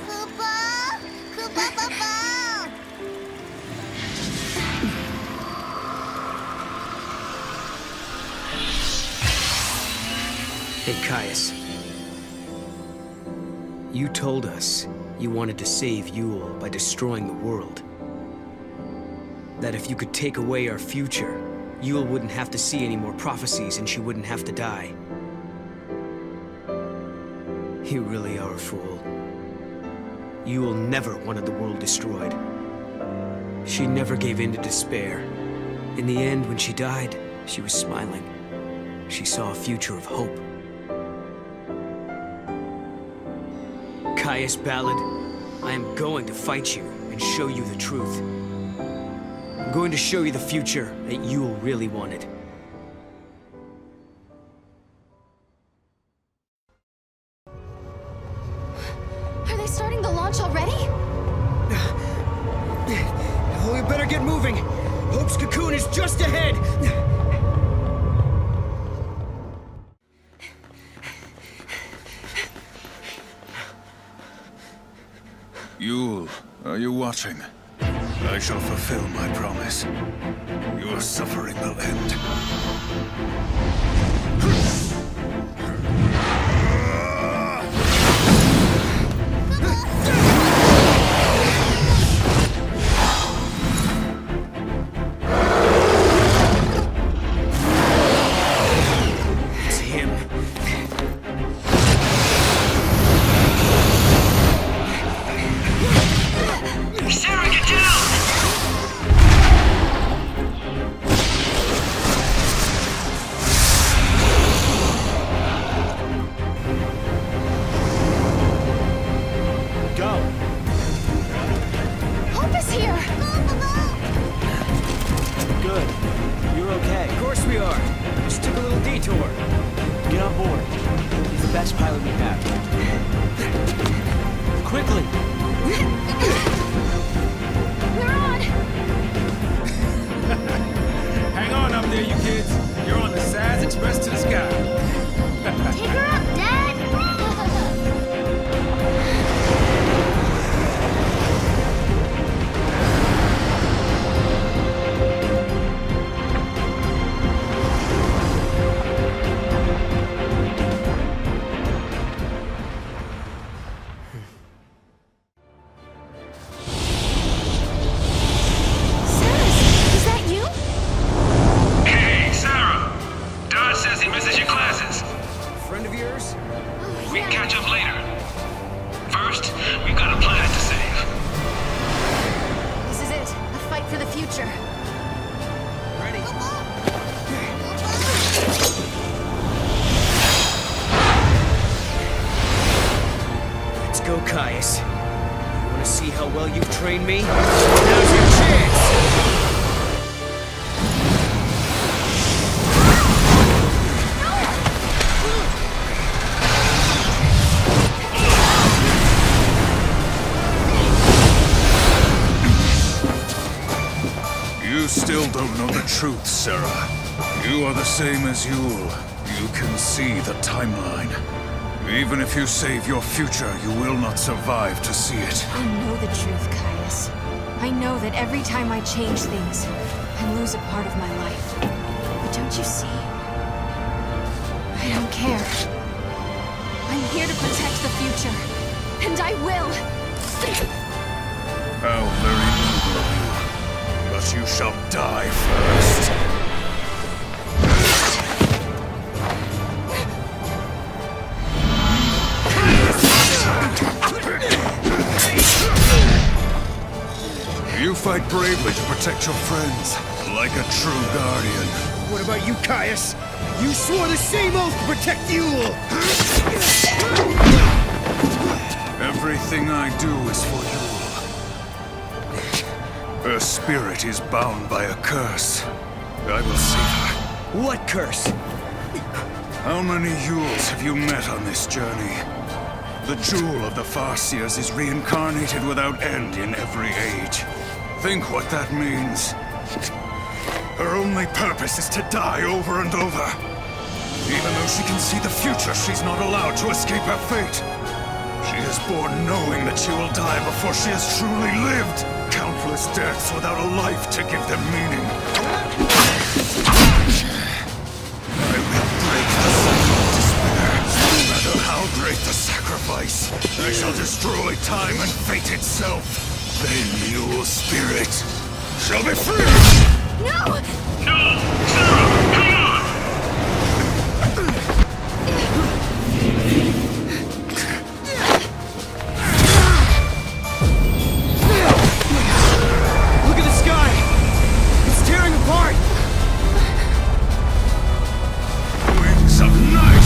Hey, Caius. You told us you wanted to save Yule by destroying the world. That if you could take away our future, Yule wouldn't have to see any more prophecies and she wouldn't have to die. You really are a fool. Yule never wanted the world destroyed. She never gave in to despair. In the end, when she died, she was smiling. She saw a future of hope. Caius Ballad, I am going to fight you and show you the truth. I'm going to show you the future that Yule really wanted. Are they starting the launch already? Oh, we better get moving. Hope's cocoon is just ahead. Yule, are you watching? I shall fulfill my promise. Your suffering will end. It's him. Sarah, get down! Go! Hope is here! Good. You're okay. Of course we are. Just took a little detour. Get on board. He's the best pilot we have. Quickly! We're on! Hang on up there, you kids. You're on the Saz Express to the sky. Take her up, Dad! Is that you? betraying me. Now's your chance! You still don't know the truth, Sarah. You are the same as Yule. You can see the timeline. Even if you save your future, you will not survive to see it. I know the truth, Caius. I know that every time I change things, I lose a part of my life. But don't you see? I don't care. I'm here to protect the future. And I will! How very noble of you. But you shall die first. You fight bravely to protect your friends, like a true guardian. What about you, Caius? You swore the same oath to protect Yule! Everything I do is for Yule. Her spirit is bound by a curse. I will save her. What curse? How many Yules have you met on this journey? The jewel of the Farseers is reincarnated without end in every age. Think what that means. Her only purpose is to die over and over. Even though she can see the future, she's not allowed to escape her fate. She is born knowing that she will die before she has truly lived. Countless deaths without a life to give them meaning. I will break the cycle of despair. No matter how great the sacrifice, I shall destroy time and fate itself. Then your spirit shall be free! No! No! Sarah, come on! Look at the sky! It's tearing apart! Wings of night!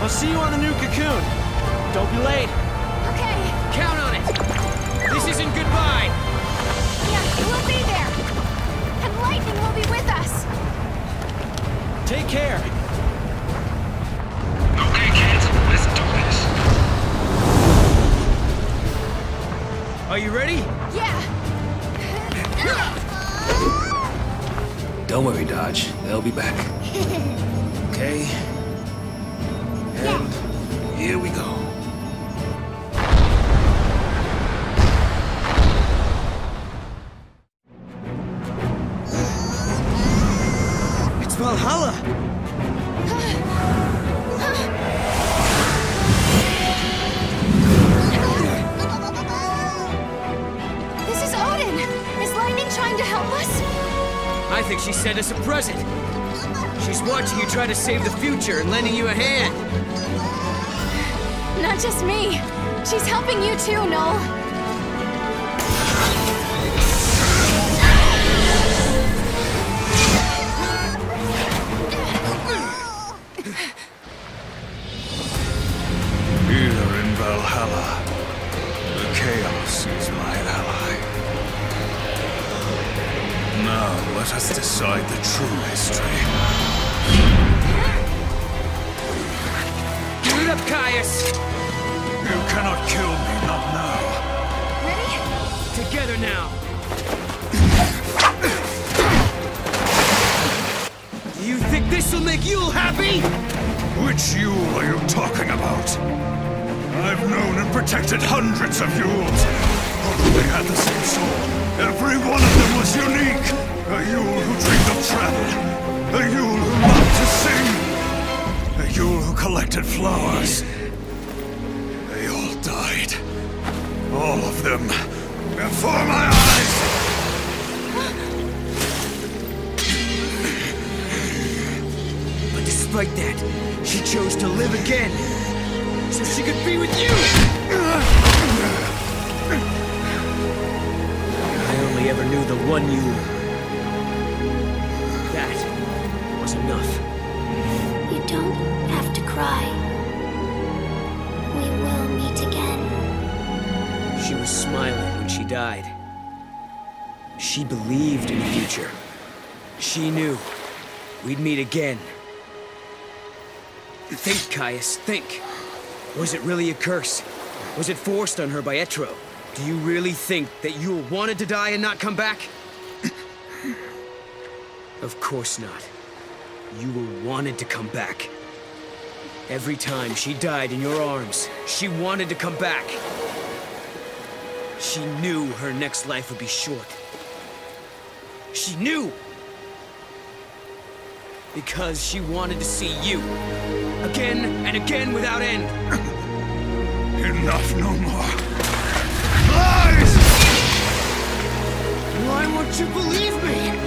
I'll see you on the new cocoon. Don't be late. Okay. Count on it. This isn't goodbye. Yeah, we'll be there. And lightning will be with us. Take care. Okay, kids, let's do this. Are you ready? Yeah. Don't worry, Dodge. They'll be back. Okay. And here we go. It's Valhalla! This is Odin! Is lightning trying to help us? I think she sent us a present. She's watching you try to save the future and lending you a hand. Not just me. She's helping you too, Noel. Here in Valhalla, the chaos is my ally. Now let us decide the true history. Give it up, Caius! You cannot kill me, not now. Ready? Together now. Do you think this'll make Yule happy? Which Yule are you talking about? I've known and protected hundreds of Yules. All they had the same soul. Every one of them was unique. A Yule who dreamed of travel. A Yule who loved to sing. A Yule who collected flowers. They all died. All of them. Before my eyes! But despite that, she chose to live again. So she could be with you! I only ever knew the one you... That was enough. You don't have to cry. We will meet again. She was smiling when she died. She believed in the future. She knew we'd meet again. Think, Caius, think. Was it really a curse? Was it forced on her by Etro? Do you really think that Yule wanted to die and not come back? Of course not. Yule wanted to come back. Every time she died in your arms, she wanted to come back. She knew her next life would be short. She knew! Because she wanted to see you. Again and again without end. Enough, no more. Lies! Why won't you believe me?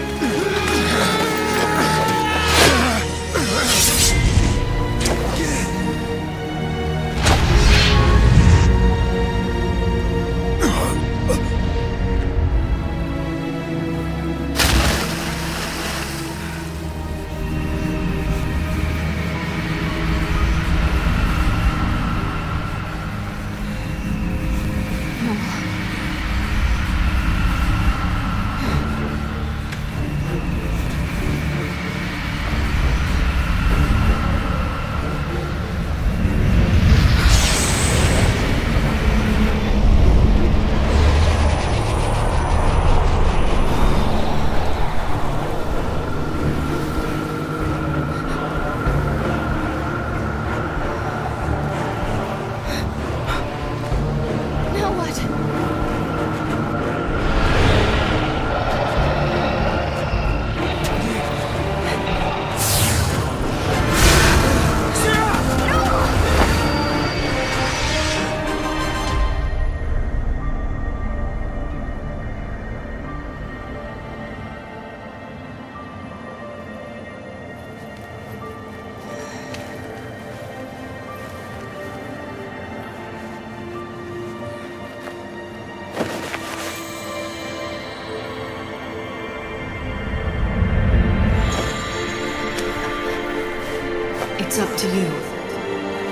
It's up to you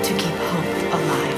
to keep hope alive.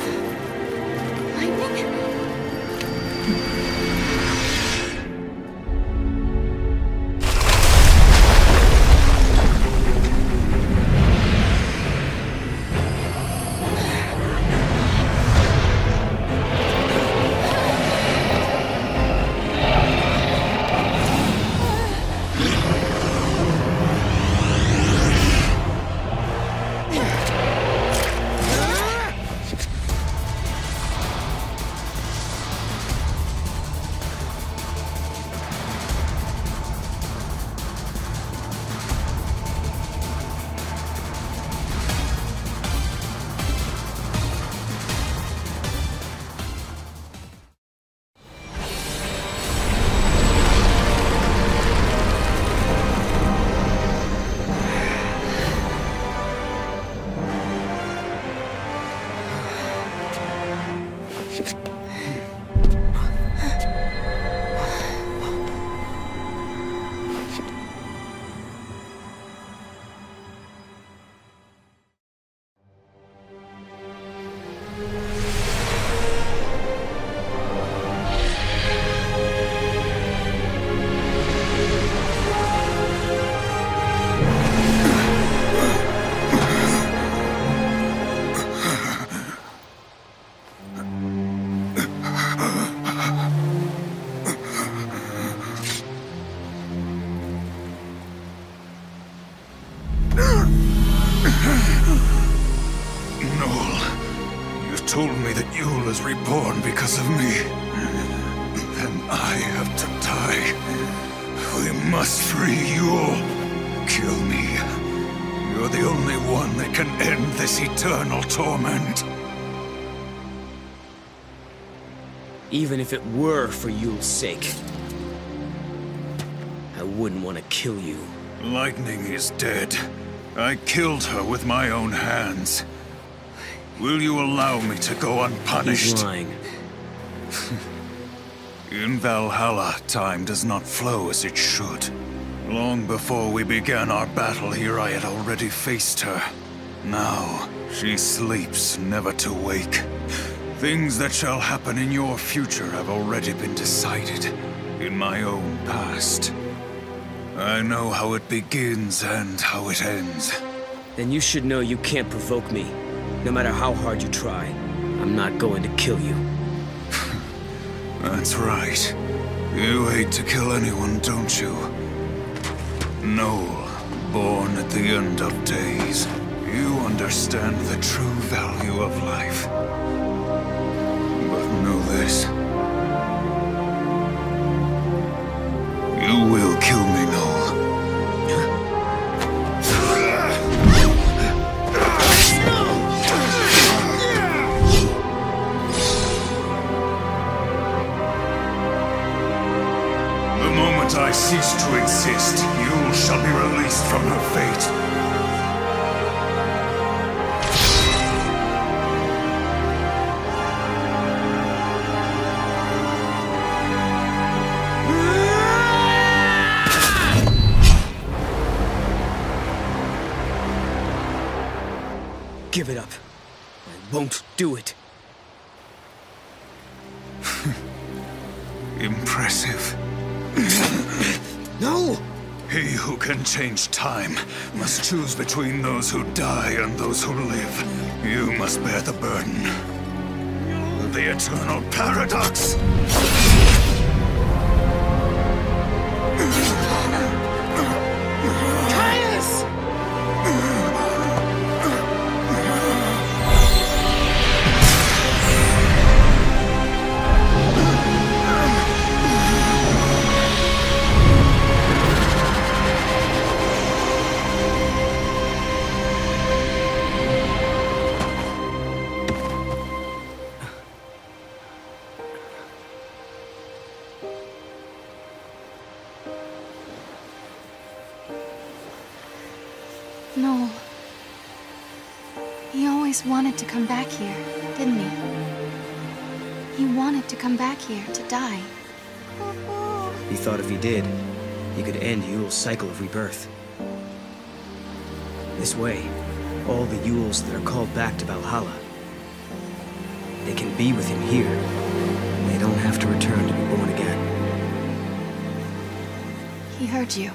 told me that Yule is reborn because of me. Then I have to die We must free Yule. Kill me. You're the only one that can end this eternal torment. Even if it were for Yule's sake, I wouldn't want to kill you. Lightning is dead. I killed her with my own hands. Will you allow me to go unpunished? He's lying. In Valhalla, time does not flow as it should. Long before we began our battle here, I had already faced her. Now, she sleeps, never to wake. Things that shall happen in your future have already been decided in my own past. I know how it begins and how it ends. Then you should know you can't provoke me. No matter how hard you try, I'm not going to kill you. That's right. You hate to kill anyone, don't you? Noel, born at the end of days. You understand the true value of life. But know this. You will kill me, Noel. I cease to exist, you shall be released from her fate. Give it up. I won't do it. Impressive. No! He who can change time must choose between those who die and those who live. You must bear the burden. The eternal paradox. Noel. He always wanted to come back here, didn't he? He wanted to come back here to die. He thought if he did, he could end Yule's cycle of rebirth. This way, all the Yules that are called back to Valhalla, they can be with him here. They don't have to return to be born again. He heard you.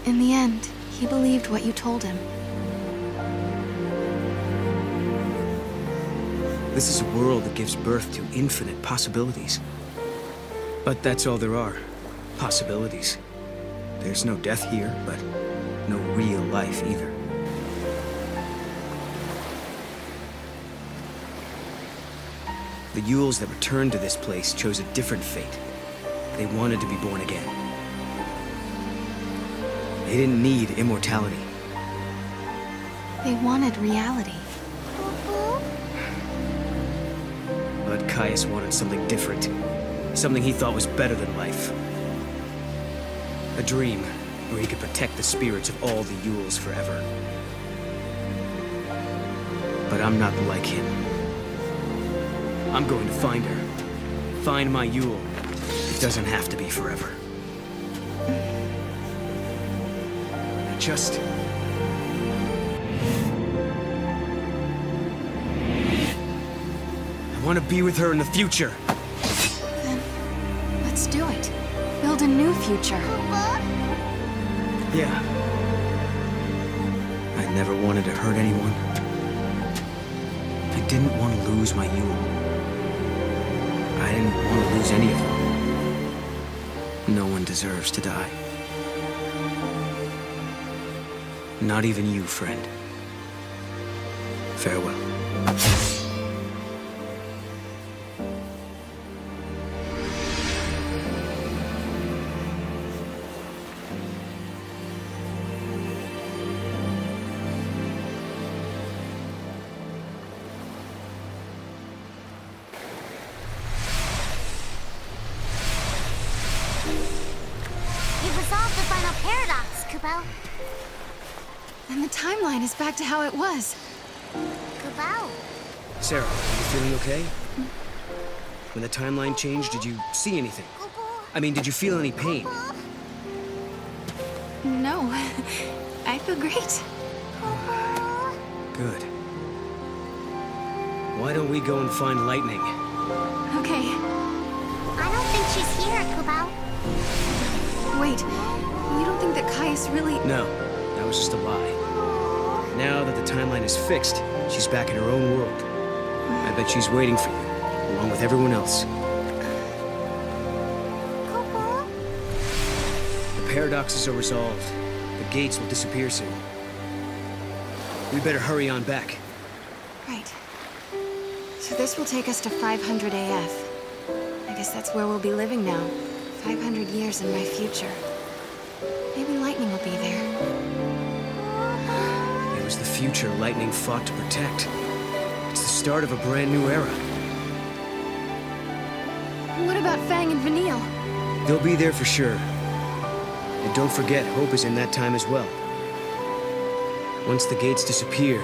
In the end, he believed what you told him. This is a world that gives birth to infinite possibilities. But that's all there are. Possibilities. There's no death here, but no real life either. The Yules that returned to this place chose a different fate. They wanted to be born again. They didn't need immortality. They wanted reality. But Caius wanted something different. Something he thought was better than life. A dream where he could protect the spirits of all the Yules forever. But I'm not like him. I'm going to find her. Find my Yule. It doesn't have to be forever. Just... I want to be with her in the future. Then, let's do it. Build a new future. Yeah. I never wanted to hurt anyone. I didn't want to lose my Yule. I didn't want to lose any of them. No one deserves to die. Not even you, friend. Farewell. Kubo. And the timeline is back to how it was. Kubo. Sarah, are you feeling okay? When the timeline changed, did you see anything? I mean, did you feel any pain? No. I feel great. Good. Why don't we go and find Lightning? Okay. I don't think she's here, Kubo. Wait, you don't think that Caius really... No, that was just a lie. Now that the timeline is fixed, she's back in her own world. I bet she's waiting for you, along with everyone else. The paradoxes are resolved. The gates will disappear soon. We better hurry on back. Right. So this will take us to 500 AF. I guess that's where we'll be living now. 500 years in my future. Maybe Lightning will be there. It was the future Lightning fought to protect. It's the start of a brand new era. What about Fang and Vanille? They'll be there for sure. And don't forget, Hope is in that time as well. Once the gates disappear,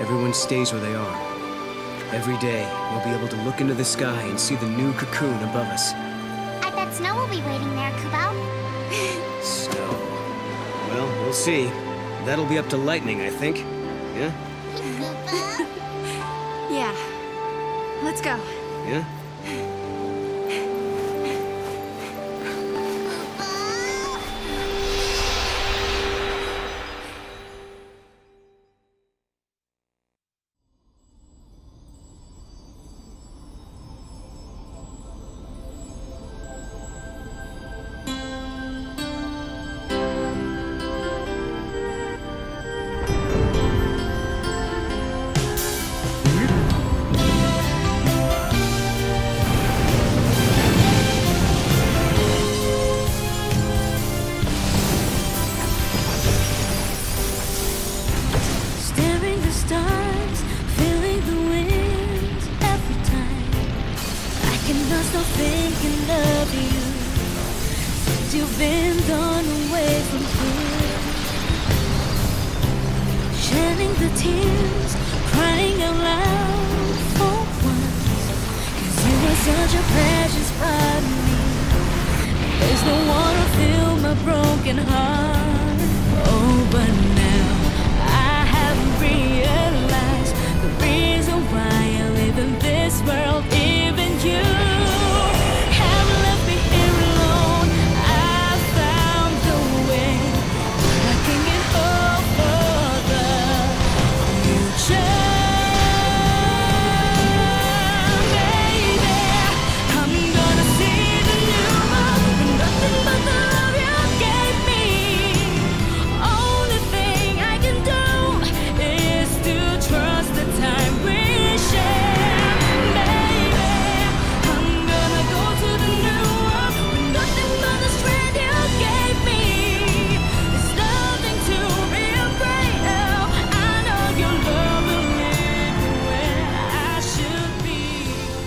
everyone stays where they are. Every day, we'll be able to look into the sky and see the new cocoon above us. I bet Snow will be waiting there, Kubo. Snow. Well, we'll see. That'll be up to Lightning, I think. Yeah? Yeah. Let's go. Yeah?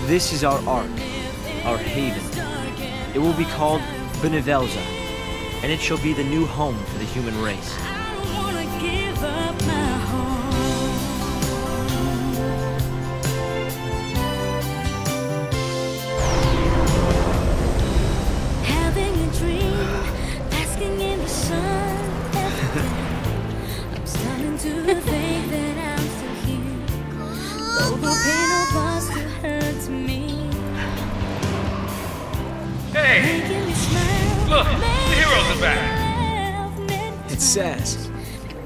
This is our ark, our haven. It will be called Benevelza, and it shall be the new home for the human race. Having a dream, basking in the sun every day. I'm starting to think that I'm still here, though the pain of us still hurts me. Hey! Look, the heroes are back! It says.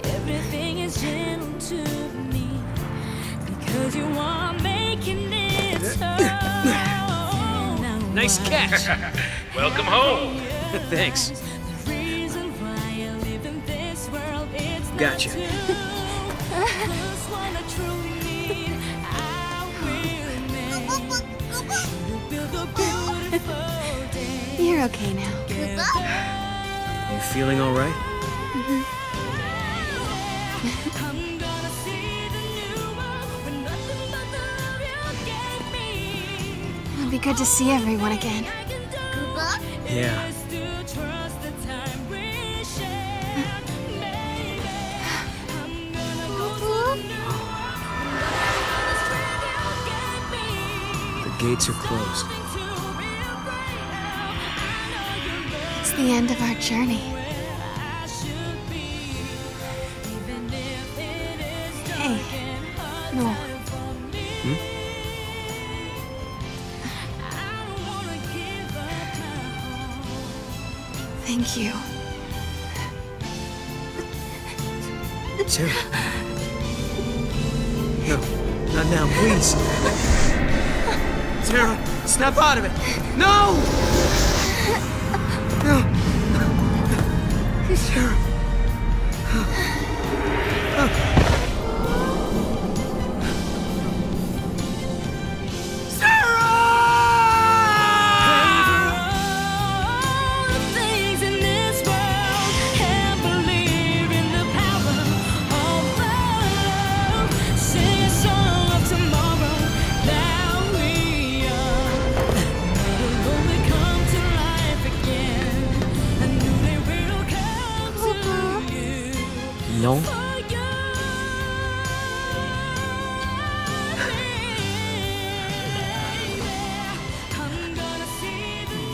Everything is gentle to me, because you are making it so. Nice catch! Welcome home! Thanks. Gotcha. You're okay now. You feeling all right? It'll be good to see everyone again. Yeah. gates are closed. It's the end of our journey. Hey, no. Thank you. Sarah. No, not now, please. Sarah, snap out of it. No! No. Sarah. No?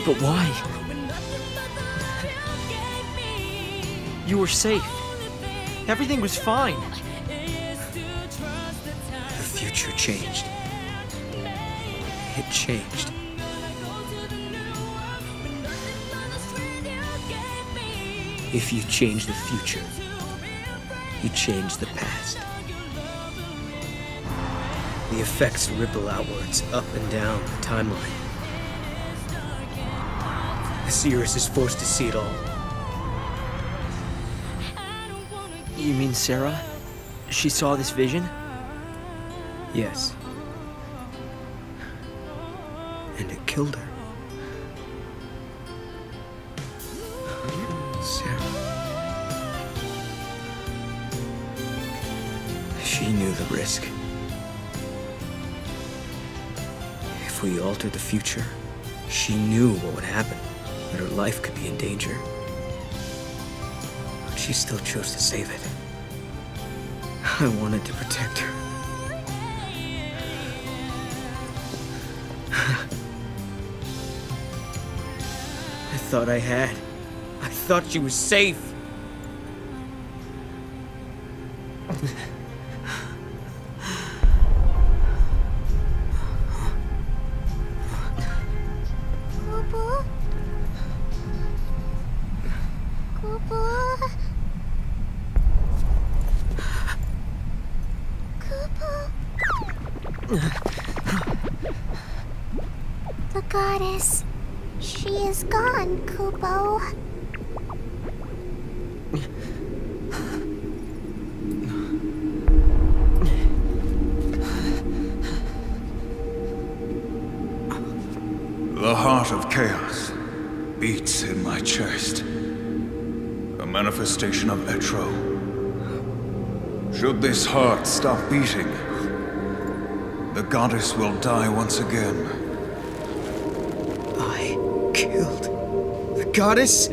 But why? You were safe. Everything was fine. The future changed. It changed. If you change the future, you change the past. The effects ripple outwards, up and down the timeline. The seeress is forced to see it all. You mean Sarah? She saw this vision? Yes. And it killed her. Sarah. She knew the risk. If we altered the future, she knew what would happen, that her life could be in danger. But she still chose to save it. I wanted to protect her. I thought I had. I thought she was safe. The goddess. She is gone, Kupo. The heart of chaos beats in my chest. A manifestation of Etro. Should this heart stop beating, the goddess will die once again. I killed the goddess?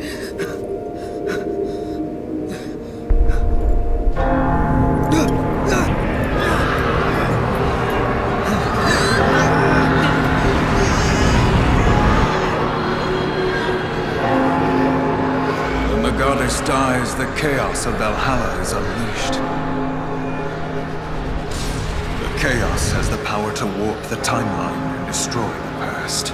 When the goddess dies, the chaos of Valhalla is unleashed. Chaos has the power to warp the timeline and destroy the past.